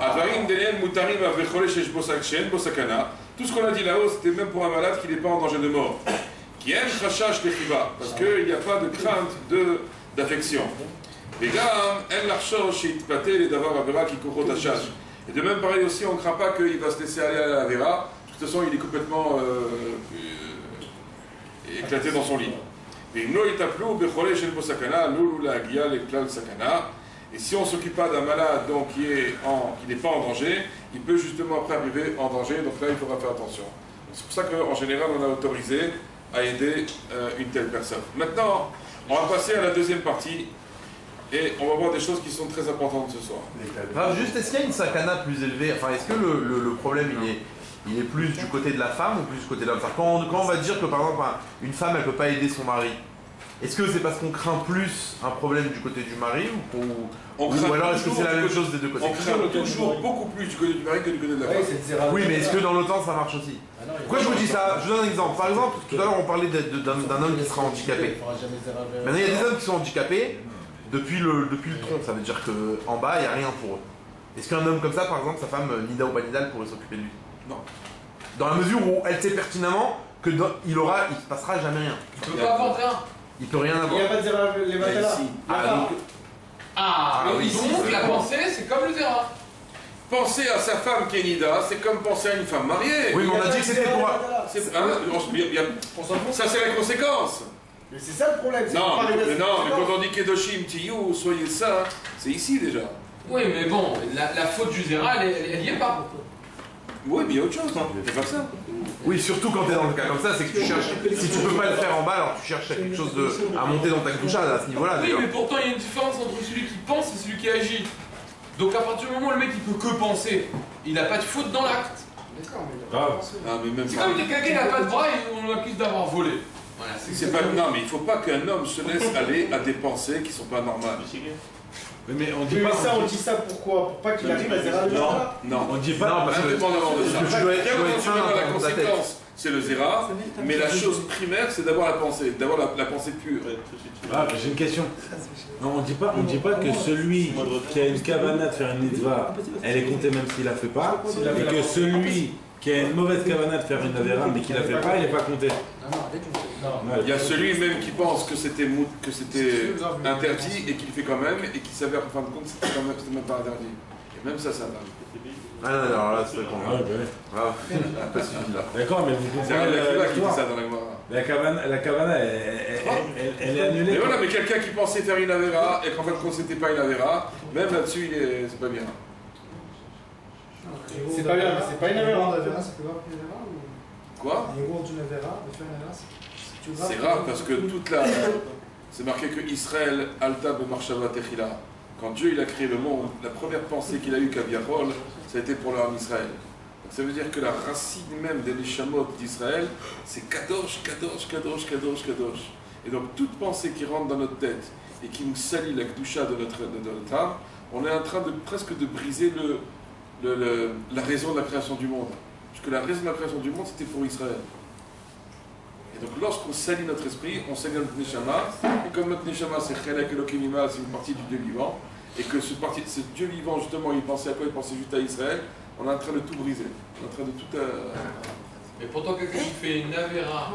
Advarim Deleel, Mutarim, Avechole, Shesh Bosakchen, Bosakana. Tout ce qu'on a dit là-haut, c'était même pour un malade qui n'est pas en danger de mort. Qui aime Chachash Lechiva, parce qu'il n'y a pas de crainte d'affection. Les gars, El Larchosh, Itpatel et Davar Avera qui courent Tachash. Et de même, pareil aussi, on ne craint pas qu'il va se laisser aller à la Vera. De toute façon, il est complètement éclaté dans son lit. Et si on ne s'occupe pas d'un malade donc, qui n'est pas en danger, il peut justement après arriver en danger, donc là il faudra faire attention. C'est pour ça qu'en général on a autorisé à aider une telle personne. Maintenant, on va passer à la deuxième partie et on va voir des choses qui sont très importantes ce soir. Alors juste, est-ce qu'il y a une sakana plus élevée? Enfin, est-ce que le problème il est plus du côté de la femme ou plus du côté de l'homme? Quand on va dire que par exemple une femme elle peut pas aider son mari, est-ce que c'est parce qu'on craint plus un problème du côté du mari ou alors est-ce que c'est la même chose des deux côtés? On craint toujours beaucoup plus du côté du mari que du côté de la femme. Oui, mais est-ce que dans l'autre sens ça marche aussi? Pourquoi je vous dis ça? Je vous donne un exemple. Par exemple, tout à l'heure on parlait d'un homme qui sera handicapé. Maintenant il y a des hommes qui sont handicapés depuis le tronc, ça veut dire qu'en bas il n'y a rien pour eux. Est-ce qu'un homme comme ça, par exemple, sa femme Nida ou Banidal pourrait s'occuper de lui? Non. Dans la mesure où elle sait pertinemment que il se passera jamais rien. Tu peux pas avoir rien. Il peut rien Il avoir. n'y a pas de zéra les matelas. Ah, mais donc la pensée, c'est comme le zéra. Penser à sa femme qui est Nida, c'est comme penser à une femme mariée. Oui, mais on a dit que c'était pour. Ça c'est la conséquence. Mais c'est ça le problème. Non, mais quand on dit Kedoshim, Tiyou, soyez saints, c'est ici déjà. Oui, mais bon, la faute du zéra, elle y est pas. Oui, mais il y a autre chose, c'est pas ça. Oui, surtout quand t'es dans le cas comme ça, c'est que tu cherches. Si tu peux pas le faire en bas, alors tu cherches quelque chose à monter dans ta doucha à ce niveau-là. Oui, mais pourtant il y a une différence entre celui qui pense et celui qui agit. Donc à partir du moment où le mec il peut que penser, il n'a pas de faute dans l'acte. D'accord, mais C'est comme quelqu'un qui n'a pas de bras et on l'accuse d'avoir volé. Voilà, c'est pas, non, mais il faut pas qu'un homme se laisse aller à des pensées qui sont pas normales. Mais on dit Mais pas. ça, on dit ça pourquoi? Pour pas qu'il arrive à zéra le matelas. Non, On dit pas. Non, parce que indépendamment de ça. tu dois être Bien la dans ta tête. conséquence, c'est le zéra, mais la chose primaire, c'est d'avoir la pensée, d'avoir la pensée pure. Ah, j'ai une question. Non, on dit pas que celui qui a une kavana de faire une mitzvah, elle est comptée même s'il la fait pas, et que celui qui a une mauvaise kavana de faire une avera mais qui la fait pas, il n'est pas compté. Ouais. Il y a celui même qui pense que c'était interdit et qui le fait quand même, et qui s'avère en fin de compte c'était même pas interdit. Et même ça va. Ah non, alors là, c'est con. Ouais, bah ouais. Ah, pas celui là. D'accord, mais vous C'est comprenez la qui dit l'histoire. ça dans la Gemara. La kavana, elle est annulée. Mais voilà, mais quelqu'un qui pensait faire une avera et qu'en fin de compte c'était pas une avera, même là-dessus c'est pas bien. C'est pas bien, c'est pas une avera. C'est plus grave qu'une avera ou... Quoi? Un héros d'une avera, de faire une avera, c'est plus grave. C'est grave parce que c'est marqué que Israël alta b'marshava techila. Quand Dieu il a créé le monde, la première pensée qu'il a eue qu'Abiachol, ça a été pour l'âme d'Israël. Donc ça veut dire que la racine même des Neshamot d'Israël, c'est Kadosh, Kadosh, Kadosh, Kadosh, Kadosh. Et donc toute pensée qui rentre dans notre tête et qui nous salit la Kedusha de notre âme, on est en train de presque de briser la raison de la création du monde. Parce que la raison de la création du monde, c'était pour Israël. Et donc lorsqu'on salit notre esprit, on salit notre Neshama, et comme notre Neshama c'est Chelek Elokim Ima, c'est une partie du Dieu vivant, et que ce Dieu vivant justement, il pensait à quoi? Il pensait juste à Israël, on est en train de tout briser, on est en train de tout... Mais pourtant quelqu'un qui fait une avera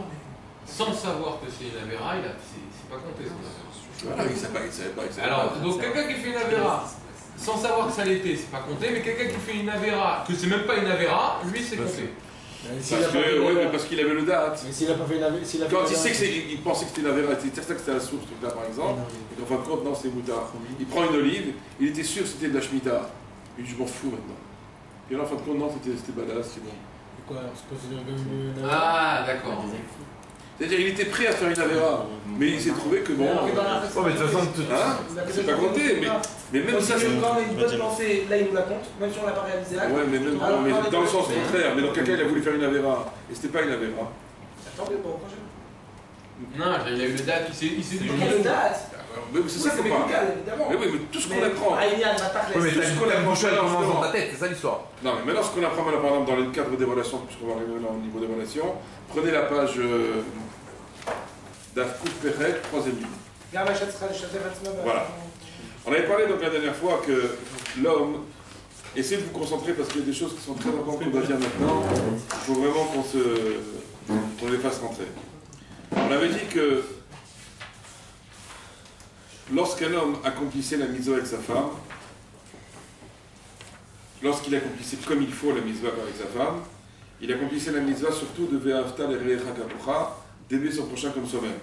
sans savoir que c'est une avera, c'est pas compté son avera. Ah, il savait pas. Alors, donc quelqu'un qui fait une avera sans savoir que ça l'était, c'est pas compté, mais quelqu'un qui fait une avera, que c'est même pas une avera, lui c'est compté. Parce qu'il avait le date. Mais s'il a pas fait une avera. Quand il sait qu'il pensait que c'était une avera, il était certain que c'était la source, ce truc-là par exemple, et qu'en fin de compte, non, c'est moutard. Il prend une olive, il était sûr que c'était de la shemitah. Il dit, je m'en fous maintenant. Et là, en fin de compte, non, c'était badass, c'est bon. Quoi, on se considère comme une. Ah, d'accord. C'est-à-dire, il était prêt à faire une avéra, mais il s'est trouvé que bon. Ouais, mais de toute façon, c'est pas compté, mais même ça, c'est. Quand on a une bonne pensée, là, il nous la compte, même si on l'a pas réalisé là. Ouais, mais, même, mais dans le sens contraire, mais dans quelqu'un, il a voulu faire une avéra, et c'était pas une avéra. Attendez, bon, quand Non, il a eu le date, il s'est dit. le date. Mais c'est ça qu'on parle. Évidemment. Mais oui, mais tout ce qu'on apprend. oui, mais tout ce qu'on apprend commence dans ta tête, c'est ça l'histoire. Non, mais maintenant, ce qu'on apprend maintenant, par exemple, dans le cadre des relations, puisqu'on va arriver là au niveau des relations, prenez la page d'Afkout Perret, 3e ligne. Voilà. On avait parlé donc la dernière fois que l'homme, essayez de vous concentrer parce qu'il y a des choses qui sont très importantes qu'on doit dire maintenant. Il faut vraiment qu'on les fasse rentrer. On avait dit que lorsqu'un homme accomplissait la mitzvah avec sa femme, lorsqu'il accomplissait comme il faut la mitzvah avec sa femme, il accomplissait la mitzvah surtout de Ve'afta l'Erecha Kapocha, d'aimer son prochain comme soi-même.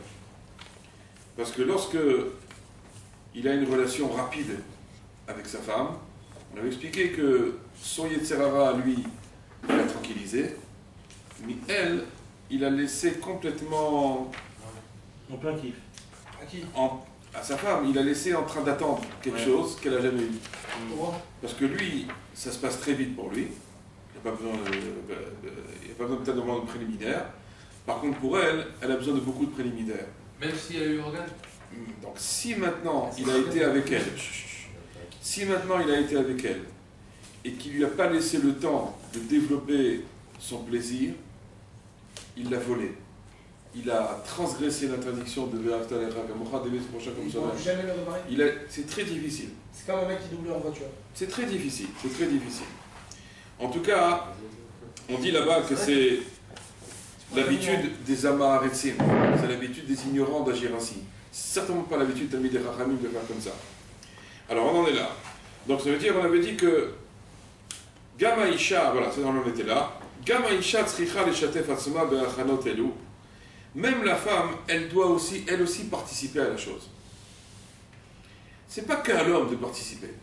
Parce que lorsque il a une relation rapide avec sa femme, on avait expliqué que son Yetzerara, lui, il l'a tranquillisé, mais elle, il a laissé complètement En plein kiff. À qui? à sa femme, il a laissé en train d'attendre quelque chose qu'elle n'a jamais eu. Pourquoi? Parce que lui, ça se passe très vite pour lui. Il n'y a pas besoin tellement de préliminaires. Par contre, pour elle, elle a besoin de beaucoup de préliminaires. Même si elle a eu organe. Donc, si maintenant il a été avec elle, et qu'il lui a pas laissé le temps de développer son plaisir, il l'a volé. Il a transgressé l'interdiction de Ve'afta l'Erecha Kamocha, d'aimer son prochain comme soi-même. Jamais le remarier. C'est très difficile. C'est comme un mec qui double en voiture. C'est très difficile, c'est très difficile. En tout cas, on dit là-bas que c'est l'habitude des Amaharetsim, c'est l'habitude des ignorants d'agir ainsi. C'est certainement pas l'habitude d'amis des Rachamim de faire comme ça. Alors on en est là. Donc ça veut dire, on avait dit que Gama Isha, voilà, c'est dans le était là. Gama Isha tzricha leshatef atzma be'achanot elu. Même la femme, elle doit aussi, elle aussi participer à la chose. C'est pas qu'à l'homme de participer.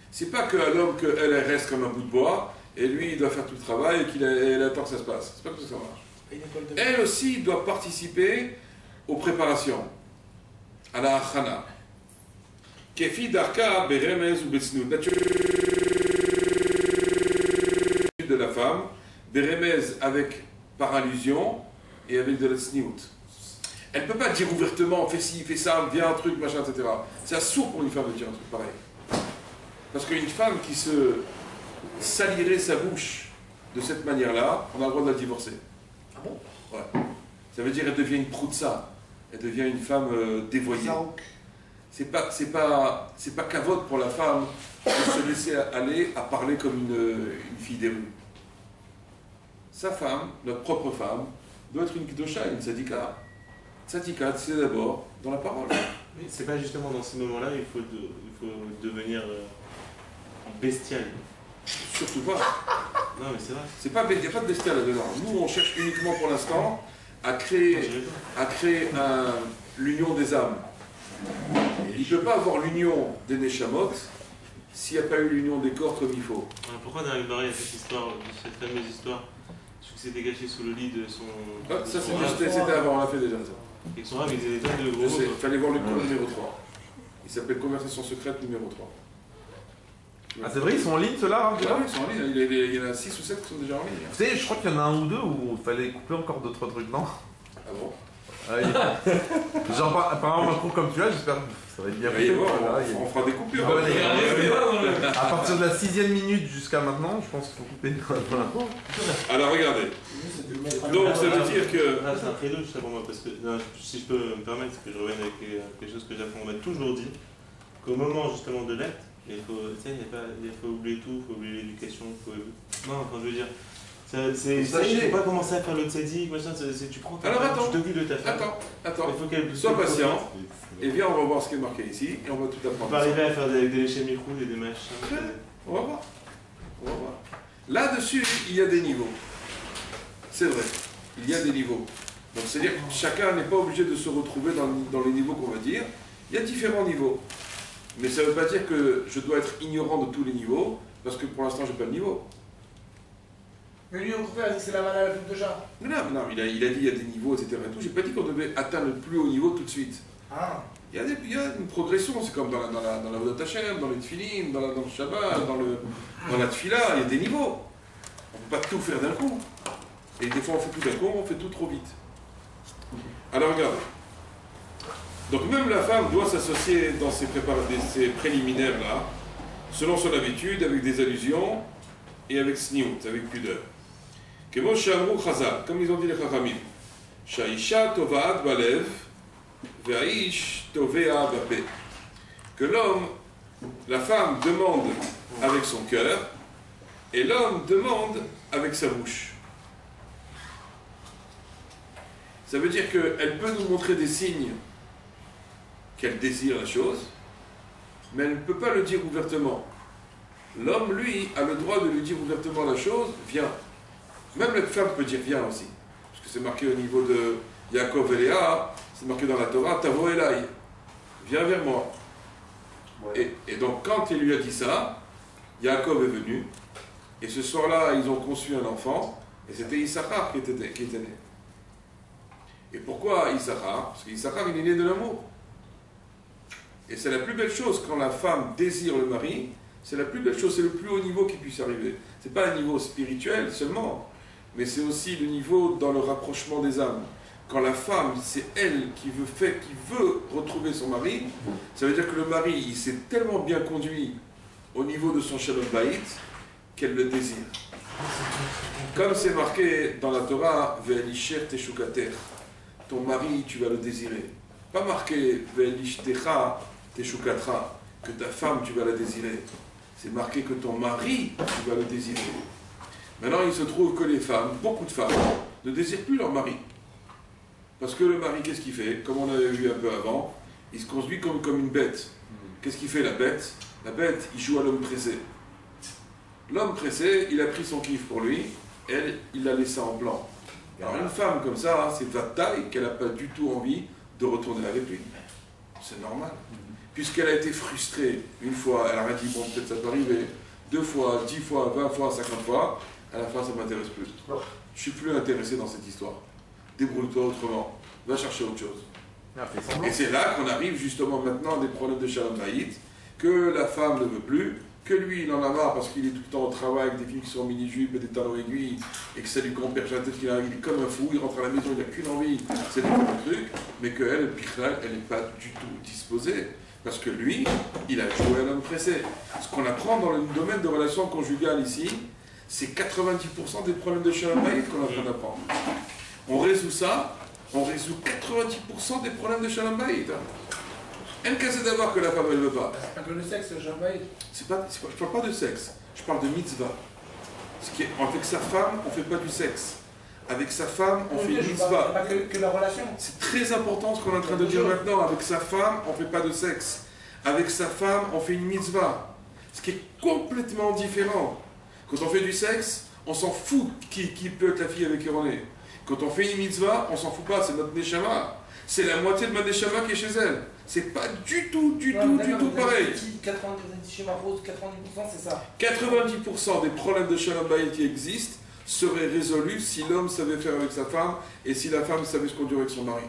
C'est pas qu'à l'homme qu'elle reste comme un bout de bois et lui il doit faire tout le travail et qu'il attend que ça se passe. C'est pas comme ça que ça marche. Elle aussi doit participer aux préparations, à la achana. Kefi darka beremez ou betsnout. De la femme, beremez avec par allusion et avec de la tsniout. Elle ne peut pas dire ouvertement fais ci, fais ça, viens un truc, machin, etc. C'est assourd pour une femme de dire un truc pareil. Parce qu'une femme qui se salirait sa bouche de cette manière-là, on a le droit de la divorcer. Ah bon? Ouais. Ça veut dire qu'elle devient une proutsa. Elle devient une femme dévoyée. C'est pas cavote pour la femme de se laisser aller à parler comme une fille des rues. Sa femme, notre propre femme, doit être une kdosha, une tzadika. Tzadika, c'est d'abord dans la parole. Mais c'est pas justement dans ces moments-là il faut devenir bestial. Surtout pas. Non mais c'est vrai. Il n'y a pas de bestial là-dedans. Nous, on cherche uniquement pour l'instant à créer l'union des âmes. Il ne peut pas avoir l'union des neshamot s'il n'y a pas eu l'union des corps comme il faut. Alors pourquoi dans Agmara il y a cette histoire, cette fameuse histoire, qui s'est dégagé sous le lit de son... Ah, ça c'était avant, on l'a fait déjà ça. Et que son rab il faisait des tonnes de gros... Il fallait voir le cours numéro 3. Il s'appelle Conversation secrète numéro 3. Ah c'est vrai, ils sont en ligne ceux-là hein, oui, ils sont en ligne, il y en a 6 ou 7 qui sont déjà en ligne. Vous savez, je crois qu'il y en a un ou deux où il fallait couper encore d'autres trucs, non? Ah bon? Genre, apparemment, un cours comme celui-là, j'espère que ça va être bien fait. On fera des coupures. À partir de la 6e minute jusqu'à maintenant, je pense qu'il faut couper. Alors regardez. Donc ça veut dire que. C'est un prélude ça pour moi, parce que si je peux me permettre, que je revienne avec quelque chose que Japon m'a toujours dit, qu'au moment justement de l'acte, il faut oublier tout, il faut oublier l'éducation, non, enfin je veux dire. Il ne faut pas commencer à faire le tzaddik, machin, tu prends ta femme, tu t'occupes de ta femme. Attends, il faut qu'elle sois patient, et viens, on va voir ce qui est marqué ici, et on va tout apprendre. On va arriver à faire des léchés micro et des machins. On va voir. Là-dessus, il y a des niveaux. C'est vrai, il y a des niveaux. Donc c'est-à-dire que chacun n'est pas obligé de se retrouver dans les niveaux qu'on va dire. Il y a différents niveaux. Mais ça ne veut pas dire que je dois être ignorant de tous les niveaux, parce que pour l'instant, je n'ai pas le niveau. Mais lui, au contraire, il dit que c'est la mana la plus de chat. Non, il a dit il y a des niveaux, etc. J'ai pas dit qu'on devait atteindre le plus haut niveau tout de suite. Ah. Il y a une progression, c'est comme dans la Vodat Hashem, dans le Tfilin, dans le Shabbat, dans la Tfila, il y a des niveaux. On ne peut pas tout faire d'un coup. Et des fois on fait tout d'un coup, on fait tout trop vite. Alors regarde. Donc même la femme doit s'associer dans ces préliminaires-là, selon son habitude, avec des allusions et avec sniout, avec pudeur. Kemo Shamru Chazal, comme ils ont dit les Chachamim. Shaisha Tovaat Balev, Ve'aish Tovea Bape. Que l'homme, la femme demande avec son cœur, et l'homme demande avec sa bouche. Ça veut dire qu'elle peut nous montrer des signes qu'elle désire la chose, mais elle ne peut pas le dire ouvertement. L'homme, lui, a le droit de lui dire ouvertement la chose, viens. Même la femme peut dire viens aussi. Parce que c'est marqué au niveau de Yaakov et Léa, c'est marqué dans la Torah, Tavo Elai, viens vers moi. Ouais. Et donc quand il lui a dit ça, Yaakov est venu, et ce soir-là, ils ont conçu un enfant, et c'était Issachar qui était né. Et pourquoi Issachar? Parce qu'Issachar, il est né de l'amour. Et c'est la plus belle chose quand la femme désire le mari, c'est la plus belle chose, c'est le plus haut niveau qui puisse arriver. C'est pas un niveau spirituel seulement, mais c'est aussi le niveau dans le rapprochement des âmes. Quand la femme, c'est elle qui veut retrouver son mari, ça veut dire que le mari, il s'est tellement bien conduit au niveau de son shalom bayit qu'elle le désire. Comme c'est marqué dans la Torah, Ve'elisher teshukater, ton mari, tu vas le désirer. Pas marqué Ve'elishdecha teshukatra, que ta femme, tu vas la désirer. C'est marqué que ton mari, tu vas le désirer. Maintenant, il se trouve que les femmes, beaucoup de femmes, ne désirent plus leur mari. Parce que le mari, qu'est-ce qu'il fait? Comme on avait vu un peu avant, il se conduit comme une bête. Qu'est-ce qu'il fait la bête? La bête, il joue à l'homme pressé. L'homme pressé, il a pris son kiff pour lui, elle, il l'a laissé en blanc. Alors une femme comme ça, c'est de la taille qu'elle n'a pas du tout envie de retourner avec lui. C'est normal. Puisqu'elle a été frustrée une fois, elle a dit, bon, peut-être ça peut arriver, 2 fois, 10 fois, 20 fois, 50 fois, à la fin, ça ne m'intéresse plus. Je ne suis plus intéressé dans cette histoire. Débrouille-toi autrement, va chercher autre chose. Et c'est là qu'on arrive justement maintenant à des problèmes de shalom bayit, que la femme ne veut plus, que lui il en a marre parce qu'il est tout le temps au travail avec des filles qui sont en mini-jupe et des talons aiguilles et que ça lui compère la tête, il est comme un fou, il rentre à la maison, il n'a qu'une envie, c'est de faire un truc, mais qu'elle, elle n'est pas du tout disposée. Parce que lui, il a joué à l'homme pressé. Ce qu'on apprend dans le domaine de relations conjugales ici, c'est 90% des problèmes de shalom bayit qu'on est en train d'apprendre. On résout ça, on résout 90% des problèmes de shalom bayit. Elle casse d'abord que la femme elle ne veut pas. C'est pas que le sexe, le shalom bayit. Je parle pas de sexe, je parle de mitzvah. Avec sa femme, on ne fait pas du sexe. Avec sa femme, on fait une mitzvah. Pas que la relation. C'est très important ce qu'on est en train de dire maintenant. Avec sa femme, on ne fait pas de sexe. Avec sa femme, on fait une mitzvah. Ce qui est complètement différent. Quand on fait du sexe, on s'en fout qui peut être la fille avec qui on est. Quand on fait une mitzvah, on s'en fout pas, c'est notre neshama. C'est la moitié de ma neshama qui est chez elle. C'est pas du tout pareil. 90% c'est ça. 90% des problèmes de shalom bayit qui existent seraient résolus si l'homme savait faire avec sa femme et si la femme savait se conduire avec son mari.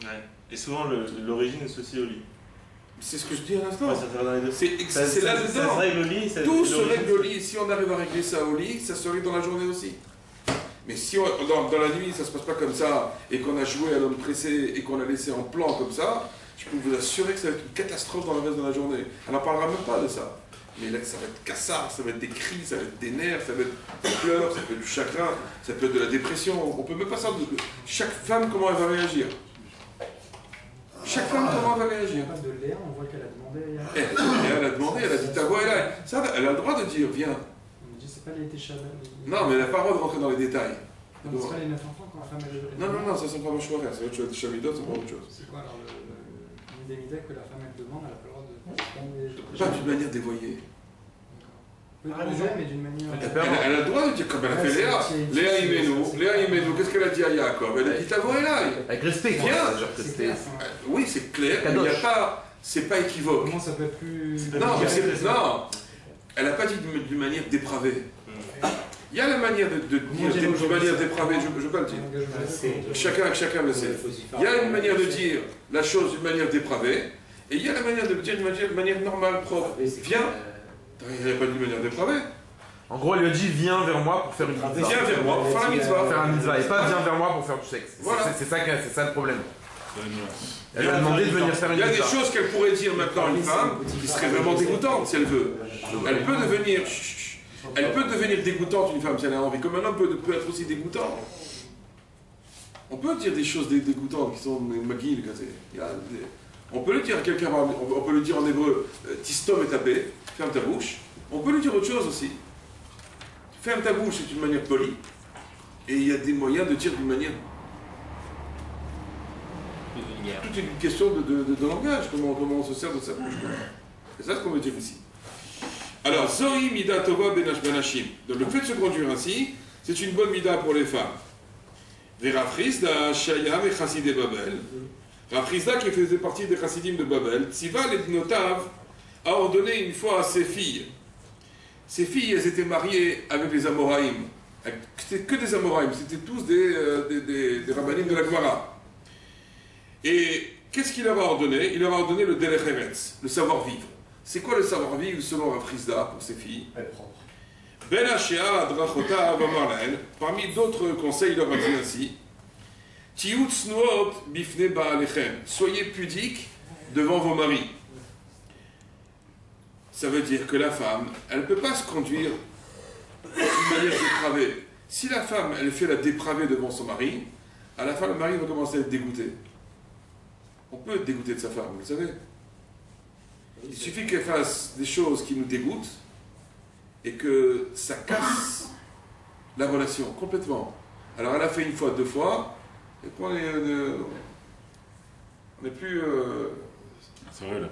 Ouais. Et souvent l'origine est associée au lit. C'est ce que je dis à l'instant. Ouais, c'est là-dedans. Ça se règle au lit. Tout se règle au lit. Si on arrive à régler ça au lit, ça se règle dans la journée aussi. Mais si dans la nuit, ça ne se passe pas comme ça, et qu'on a joué à l'homme pressé, et qu'on a laissé en plan comme ça, je peux vous assurer que ça va être une catastrophe dans le reste de la journée. Elle n'en parlera même pas de ça. Mais là, ça va être cassard, ça va être des cris, ça va être des nerfs, ça va être des pleurs, ça peut être du chagrin, ça peut être de la dépression. On peut même pas savoir chaque femme comment elle va réagir. Chaque femme comment elle va réagir. De Léa, on voit qu'elle a demandé. Elle a demandé, elle a dit ta voix est là. Ça, elle a le droit de dire viens. On dit c'est pas les téchadas. Non, mais elle n'a pas le droit de rentrer dans les détails. Non, c'est pas les 9 enfants quand la femme elle. Non, ça c'est pas mon choix, c'est autre chose. Chamidot, c'est pas autre chose. C'est quoi alors l'indemnité que la femme elle demande, elle a pas le droit de. Pas d'une manière dévoyée. Mais d'une manière. Elle a le droit de dire comme elle a fait Léa. Léa Imenu, qu'est-ce qu'elle a dit à Yaakov? Elle a dit ta voix est là. Avec respect, viens. Oui, c'est clair, il n'y a pas. C'est pas équivoque. Comment ça peut être plus. Non, mais non. Elle n'a pas dit d'une manière dépravée. Il y a la manière de dire d'une manière dépravée, je peux le dire. Chacun le sait. Il y a une manière de dire la chose d'une manière dépravée, et il y a la manière de le dire d'une manière normale, propre. Viens. Il n'y a pas d'une manière dépravée. En gros, elle lui a dit viens vers moi pour faire une mitzvah. Viens vers moi pour faire la mitzvah. Faire un mitzvah, et pas viens vers moi pour faire du sexe. Voilà. C'est ça le problème. Elle lui a demandé de venir faire une mitzvah. Il y a des choses qu'elle pourrait dire maintenant à une femme qui seraient vraiment dégoûtantes si elle veut. Elle peut devenir. Elle peut devenir dégoûtante, une femme, si elle a envie. Comme un homme peut être aussi dégoûtant. On peut dire des choses dégoûtantes qui sont McGill. On peut le dire à quelqu'un, on peut le dire en hébreu, tistom et tapé, ferme ta bouche. On peut lui dire autre chose aussi. Ferme ta bouche, c'est une manière polie. Et il y a des moyens de dire d'une manière. Toute une question de langage, comment on se sert de sa bouche. C'est ça ce qu'on veut dire ici. Alors, Zohi Mida Tova Benashim. Donc, le fait de se conduire ainsi, c'est une bonne Mida pour les femmes. Verafrisda Shayam et Chassidé Babel. Rafrizda, qui faisait partie des Chassidim de Babel, Tzival et Notav, a ordonné une fois à ses filles. Ses filles, elles étaient mariées avec les Amoraïm. C'était que des Amoraïm, c'était tous des rabbinim de la Gemara. Et qu'est-ce qu'il leur a ordonné? Il leur a ordonné le Derech Eretz, le savoir-vivre. C'est quoi le savoir-vivre selon Rafrizda pour ses filles? Ben Ashea Adrachota Avamarlael, parmi d'autres conseils, il leur a dit ainsi: Tiutznuot bifne ba'alechem, soyez pudiques devant vos maris. Ça veut dire que la femme, elle ne peut pas se conduire d'une manière dépravée. Si la femme, elle fait la dépravée devant son mari, à la fin, le mari va commencer à être dégoûté. On peut être dégoûté de sa femme, vous le savez. Il suffit qu'elle fasse des choses qui nous dégoûtent et que ça casse la relation complètement. Alors elle a fait une fois, deux fois, et puis on n'est plus...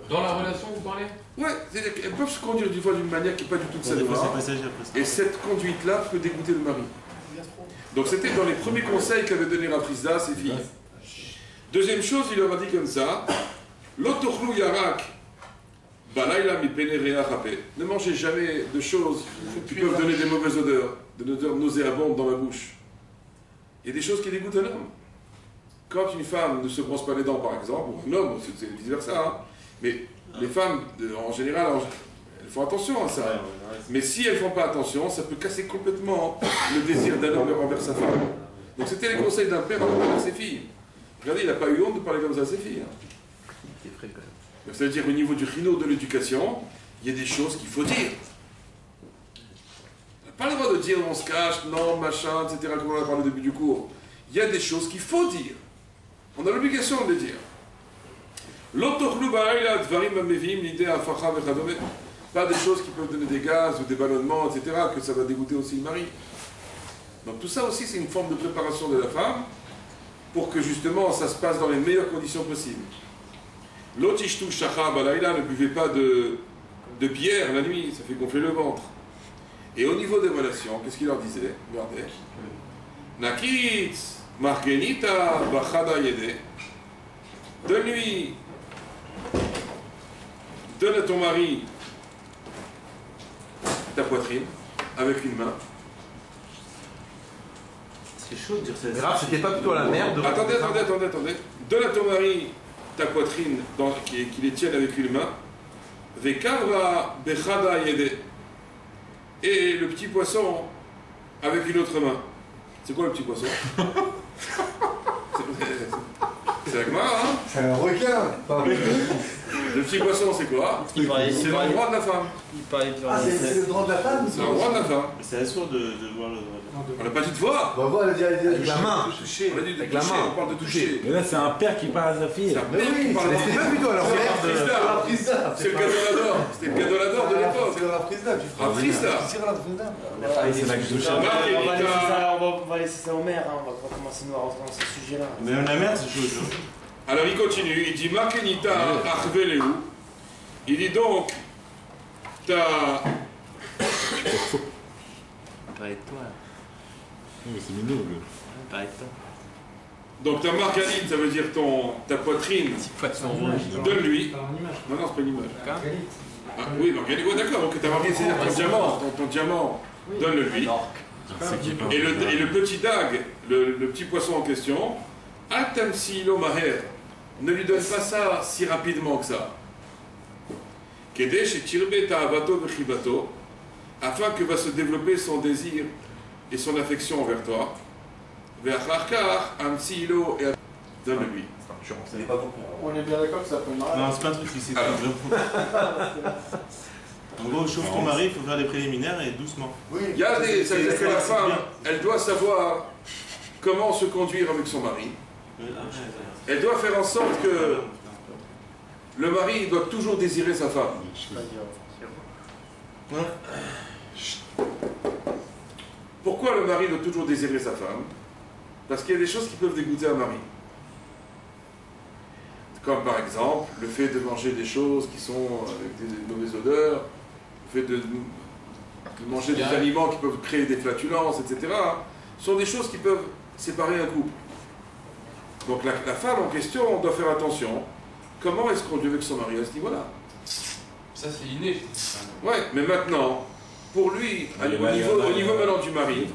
Dans la relation, vous parlez? Ouais, elles peuvent se conduire d'une fois d'une manière qui n'est pas du tout de sa devoir. Et cette conduite-là peut dégoûter le mari. Donc c'était dans les premiers conseils qu'avait donné Rafrizda à ses filles. Deuxième chose, il leur a dit comme ça: L'otochlu yarak balayla mi penerea rapé. Ne mangez jamais de choses qui peuvent donner des mauvaises odeurs, des odeurs nauséabondes dans la bouche. Il y a des choses qui dégoûtent un homme. Quand une femme ne se brosse pas les dents, par exemple, ou un homme, c'est vice-versa, hein. Mais les femmes, en général, elles font attention à ça. Mais si elles ne font pas attention, ça peut casser complètement le désir d'un homme envers sa femme. Donc c'était les conseils d'un père envers ses filles. Regardez, il n'a pas eu honte de parler comme ça à ses filles. Ça veut dire au niveau du rhino de l'éducation, il y a des choses qu'il faut dire. On n'a pas le droit de dire on se cache, non, machin, etc., comme on a parlé au début du cours. Il y a des choses qu'il faut dire. On a l'obligation de les dire. Pas des choses qui peuvent donner des gaz ou des ballonnements, etc., que ça va dégoûter aussi le mari. Donc tout ça aussi, c'est une forme de préparation de la femme pour que justement ça se passe dans les meilleures conditions possibles. L'otishtu shacha balayla, ne buvez pas de bière la nuit, ça fait gonfler le ventre. Et au niveau des relations, qu'est-ce qu'il leur disait? Regardez. Nakitz margenita bachada yede. Donne-lui, donne à ton mari ta poitrine avec une main. C'est chaud de dire ça. Grave, c'était pas plutôt à la mère de... Attendez. Donne à ton mari ta poitrine qu'il les tienne avec une main. Vekavra bechada yede. Et le petit poisson avec une autre main. C'est quoi le petit poisson? C'est la Gemara, hein? C'est un requin. Le petit poisson, c'est quoi? C'est le droit de la femme. Ah, c'est le droit de la femme? C'est le droit de la femme. C'est assourd de voir le... On n'a pas dit de voir. Bah, voilà, Avec la main. toucher. On a dit de Avec la toucher, main. on parle de toucher. Mais là, c'est un père qui parle à sa fille. C'est un père qui parle de c'est pas plutôt alors. C'est le Gadolador. C'était le Gadolador de l'époque. C'est la Frisda. Rafrizda. Tu tires la Frisda. C'est là que je touche. On va laisser ça au maire, hein. On va pas commencer à rentrer dans ce sujet-là. Mais la mère, c'est chaud. Alors il continue, il dit Makenita Arveleu. Il dit donc, t'as. Pareil toi. C'est mignon, le. Pareil toi. Donc ta marganite, ça veut dire ta poitrine. Donne-lui. Non, c'est pas une image. Ah, oui, marganite, ouais, d'accord, donc ta marganite, c'est-à-dire ton diamant. Ton diamant, donne-le lui. Et le petit dag, le petit poisson en question, Al-Tamsilo Maher, ne lui donne pas ça si rapidement que ça. Kedesh et Tirbe Ta'avato Vechibato, afin que va se développer son désir et son affection envers toi. Ve'acharkar Amsilo et donne-lui. On est bien d'accord que ça peut mal. Non, c'est pas un truc ici, c'est un vrai. En gros, chauffe ton mari, il faut faire des préliminaires et doucement. Oui, il y a des. Ça veut dire que la femme, elle doit savoir comment se conduire avec son mari. Elle doit faire en sorte que le mari doit toujours désirer sa femme. Pourquoi le mari doit toujours désirer sa femme? Parce qu'il y a des choses qui peuvent dégoûter un mari. Comme par exemple le fait de manger des choses qui sont avec des mauvaises odeurs, le fait de manger des aliments qui peuvent créer des flatulences, etc. sont des choses qui peuvent séparer un couple. Donc la femme en question doit faire attention. Comment est-ce qu'on conduit avec son mari à ce niveau-là? Ça c'est inné. Ouais, mais maintenant, pour lui, au niveau maintenant du mari,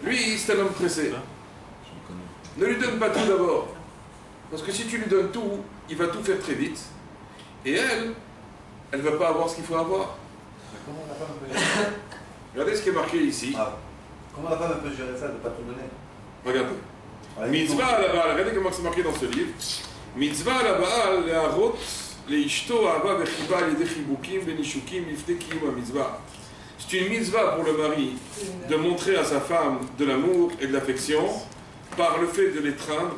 lui c'est un homme pressé. Ne lui donne pas tout d'abord. Parce que si tu lui donnes tout, il va tout faire très vite. Et elle ne va pas avoir ce qu'il faut avoir. Regardez ce qui est marqué ici. Comment la femme peut gérer ça, de ne pas tout donner? Regardez. Mitzvah à la Baal, regardez comment c'est marqué dans ce livre. Mitzvah à la Baal, les Harot, les Ishto, Ava, Bechiba, les Dechibukim, les Nishukim, Lifte, Kiyum, Mitzvah. C'est une mitzvah pour le mari de montrer à sa femme de l'amour et de l'affection par le fait de l'étreindre,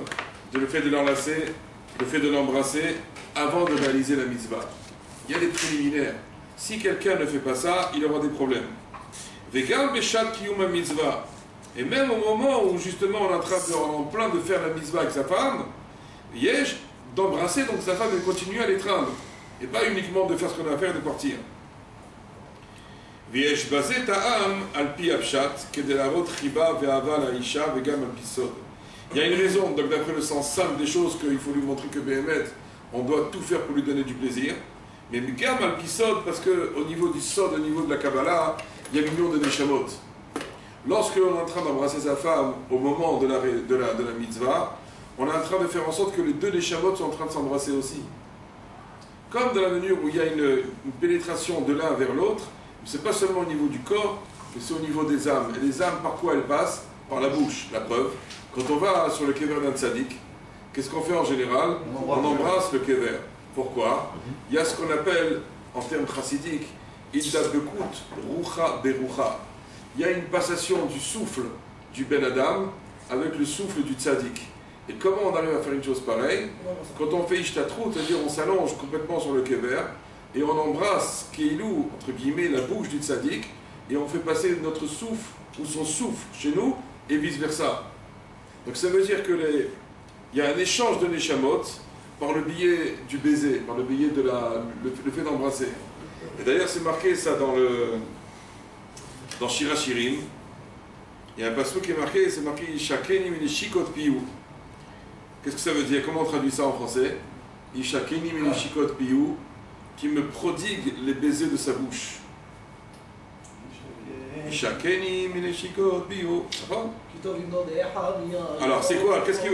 le fait de l'enlacer, le fait de l'embrasser avant de réaliser la mitzvah. Il y a des préliminaires. Si quelqu'un ne fait pas ça, il aura des problèmes. Vegal Beshat Kiyum Mitzvah. Et même au moment où justement on est en plein de faire la mitzvah avec sa femme, yesh, d'embrasser donc sa femme et de continuer à l'étreindre. Et pas uniquement de faire ce qu'on a à faire et de partir. Viesh Bazet Ta'am Alpi Abshat, Kedelarot Chiba Ve'ava Laisha Vegam Alpi Sod. Il y a une raison, donc d'après le sens simple des choses, qu'il faut lui montrer que Béhémet, on doit tout faire pour lui donner du plaisir. Mais Gam Alpi Sod, parce qu'au niveau du Sod, au niveau de la Kabbalah, il y a l'union de Neshamot. Lorsque l'on est en train d'embrasser sa femme au moment de la mitzvah, on est en train de faire en sorte que les deux Neshamot sont en train de s'embrasser aussi. Comme dans la mesure où il y a une pénétration de l'un vers l'autre, c'est pas seulement au niveau du corps, mais c'est au niveau des âmes. Et les âmes, par quoi elles passent? Par la bouche, la preuve. Quand on va sur le kever d'un tzaddik, qu'est-ce qu'on fait en général? On embrasse le kever. Pourquoi? Il y a ce qu'on appelle, en termes chassidiques, Iddabekut Rucha Berucha. Il y a une passation du souffle du Ben Adam avec le souffle du tzaddik. Et comment on arrive à faire une chose pareille? Quand on fait Ishtatrut, c'est-à-dire on s'allonge complètement sur le kever et on embrasse Keilou, entre guillemets, la bouche du tzaddik, et on fait passer notre souffle ou son souffle chez nous et vice-versa. Donc ça veut dire que il y a un échange de neshamot par le biais du baiser, par le biais de le fait d'embrasser. Et d'ailleurs c'est marqué ça dans Shira Shirim. Il y a un passage qui est marqué, c'est marqué Ishakeni mineshikot piyu. Qu'est-ce que ça veut dire? Comment on traduit ça en français? Ishakeni mineshikot piyu, qui me prodigue les baisers de sa bouche. Ishakeni mineshikot piyu. Alors c'est quoi? Qu'est-ce qu'il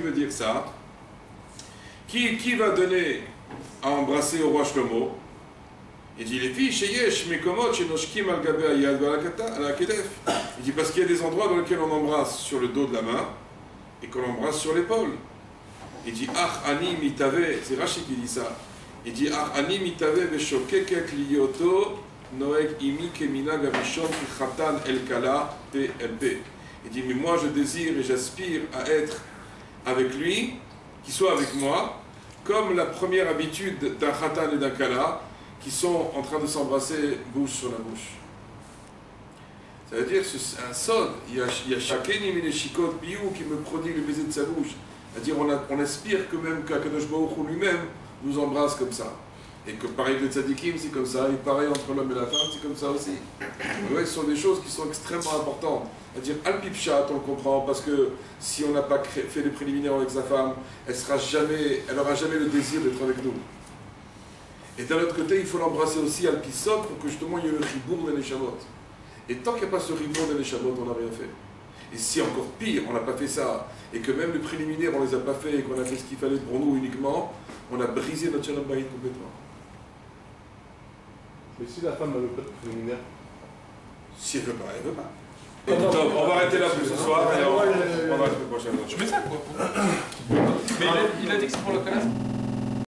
veut dire ça? Qui va donner à embrasser au roi Shlomo? Il dit les filles, sheyesh mekomot shenoshkim al gabe ayad ala kedef. Il dit parce qu'il y a des endroits dans lesquels on embrasse sur le dos de la main et qu'on embrasse sur l'épaule. Il dit ach ani mitave, c'est Rashi qui dit ça. Il dit ach ani mitave veshokekek liyoto noeg imi kemina gavishon khatan el kala PLP. Il dit mais moi je désire et j'aspire à être avec lui, qu'il soit avec moi, comme la première habitude d'un khatan et d'un kala, qui sont en train de s'embrasser bouche sur la bouche. Ça veut dire que c'est un sod, il y a Shakeni Mineshikot Biou qui me prodigue le baiser de sa bouche. C'est-à-dire on aspire que même qu'Akadosh Baruch Hu lui-même nous embrasse comme ça. Et que pareil que le tzadikim c'est comme ça, et pareil entre l'homme et la femme c'est comme ça aussi. Ouais, ce sont des choses qui sont extrêmement importantes. C'est-à-dire Al-Pipchat, on le comprend, parce que si on n'a pas fait les préliminaires avec sa femme, elle n'aura jamais le désir d'être avec nous. Et d'un autre côté, il faut l'embrasser aussi Al-Pisot pour que justement il y ait le chibour de neshamot. Et tant qu'il n'y a pas ce rimon des Neshamot, on n'a rien fait. Et si encore pire, on n'a pas fait ça, et que même les préliminaires, on ne les a pas fait, et qu'on a fait ce qu'il fallait pour nous uniquement, on a brisé notre Shalom Bayit complètement. Mais si la femme ne veut pas de préliminaire? Si elle veut pas, elle veut pas. Donc, on va arrêter là pour ce soir, et on va la semaine prochaine. Je mets ça quoi. Mais il a dit que c'est pour le collège.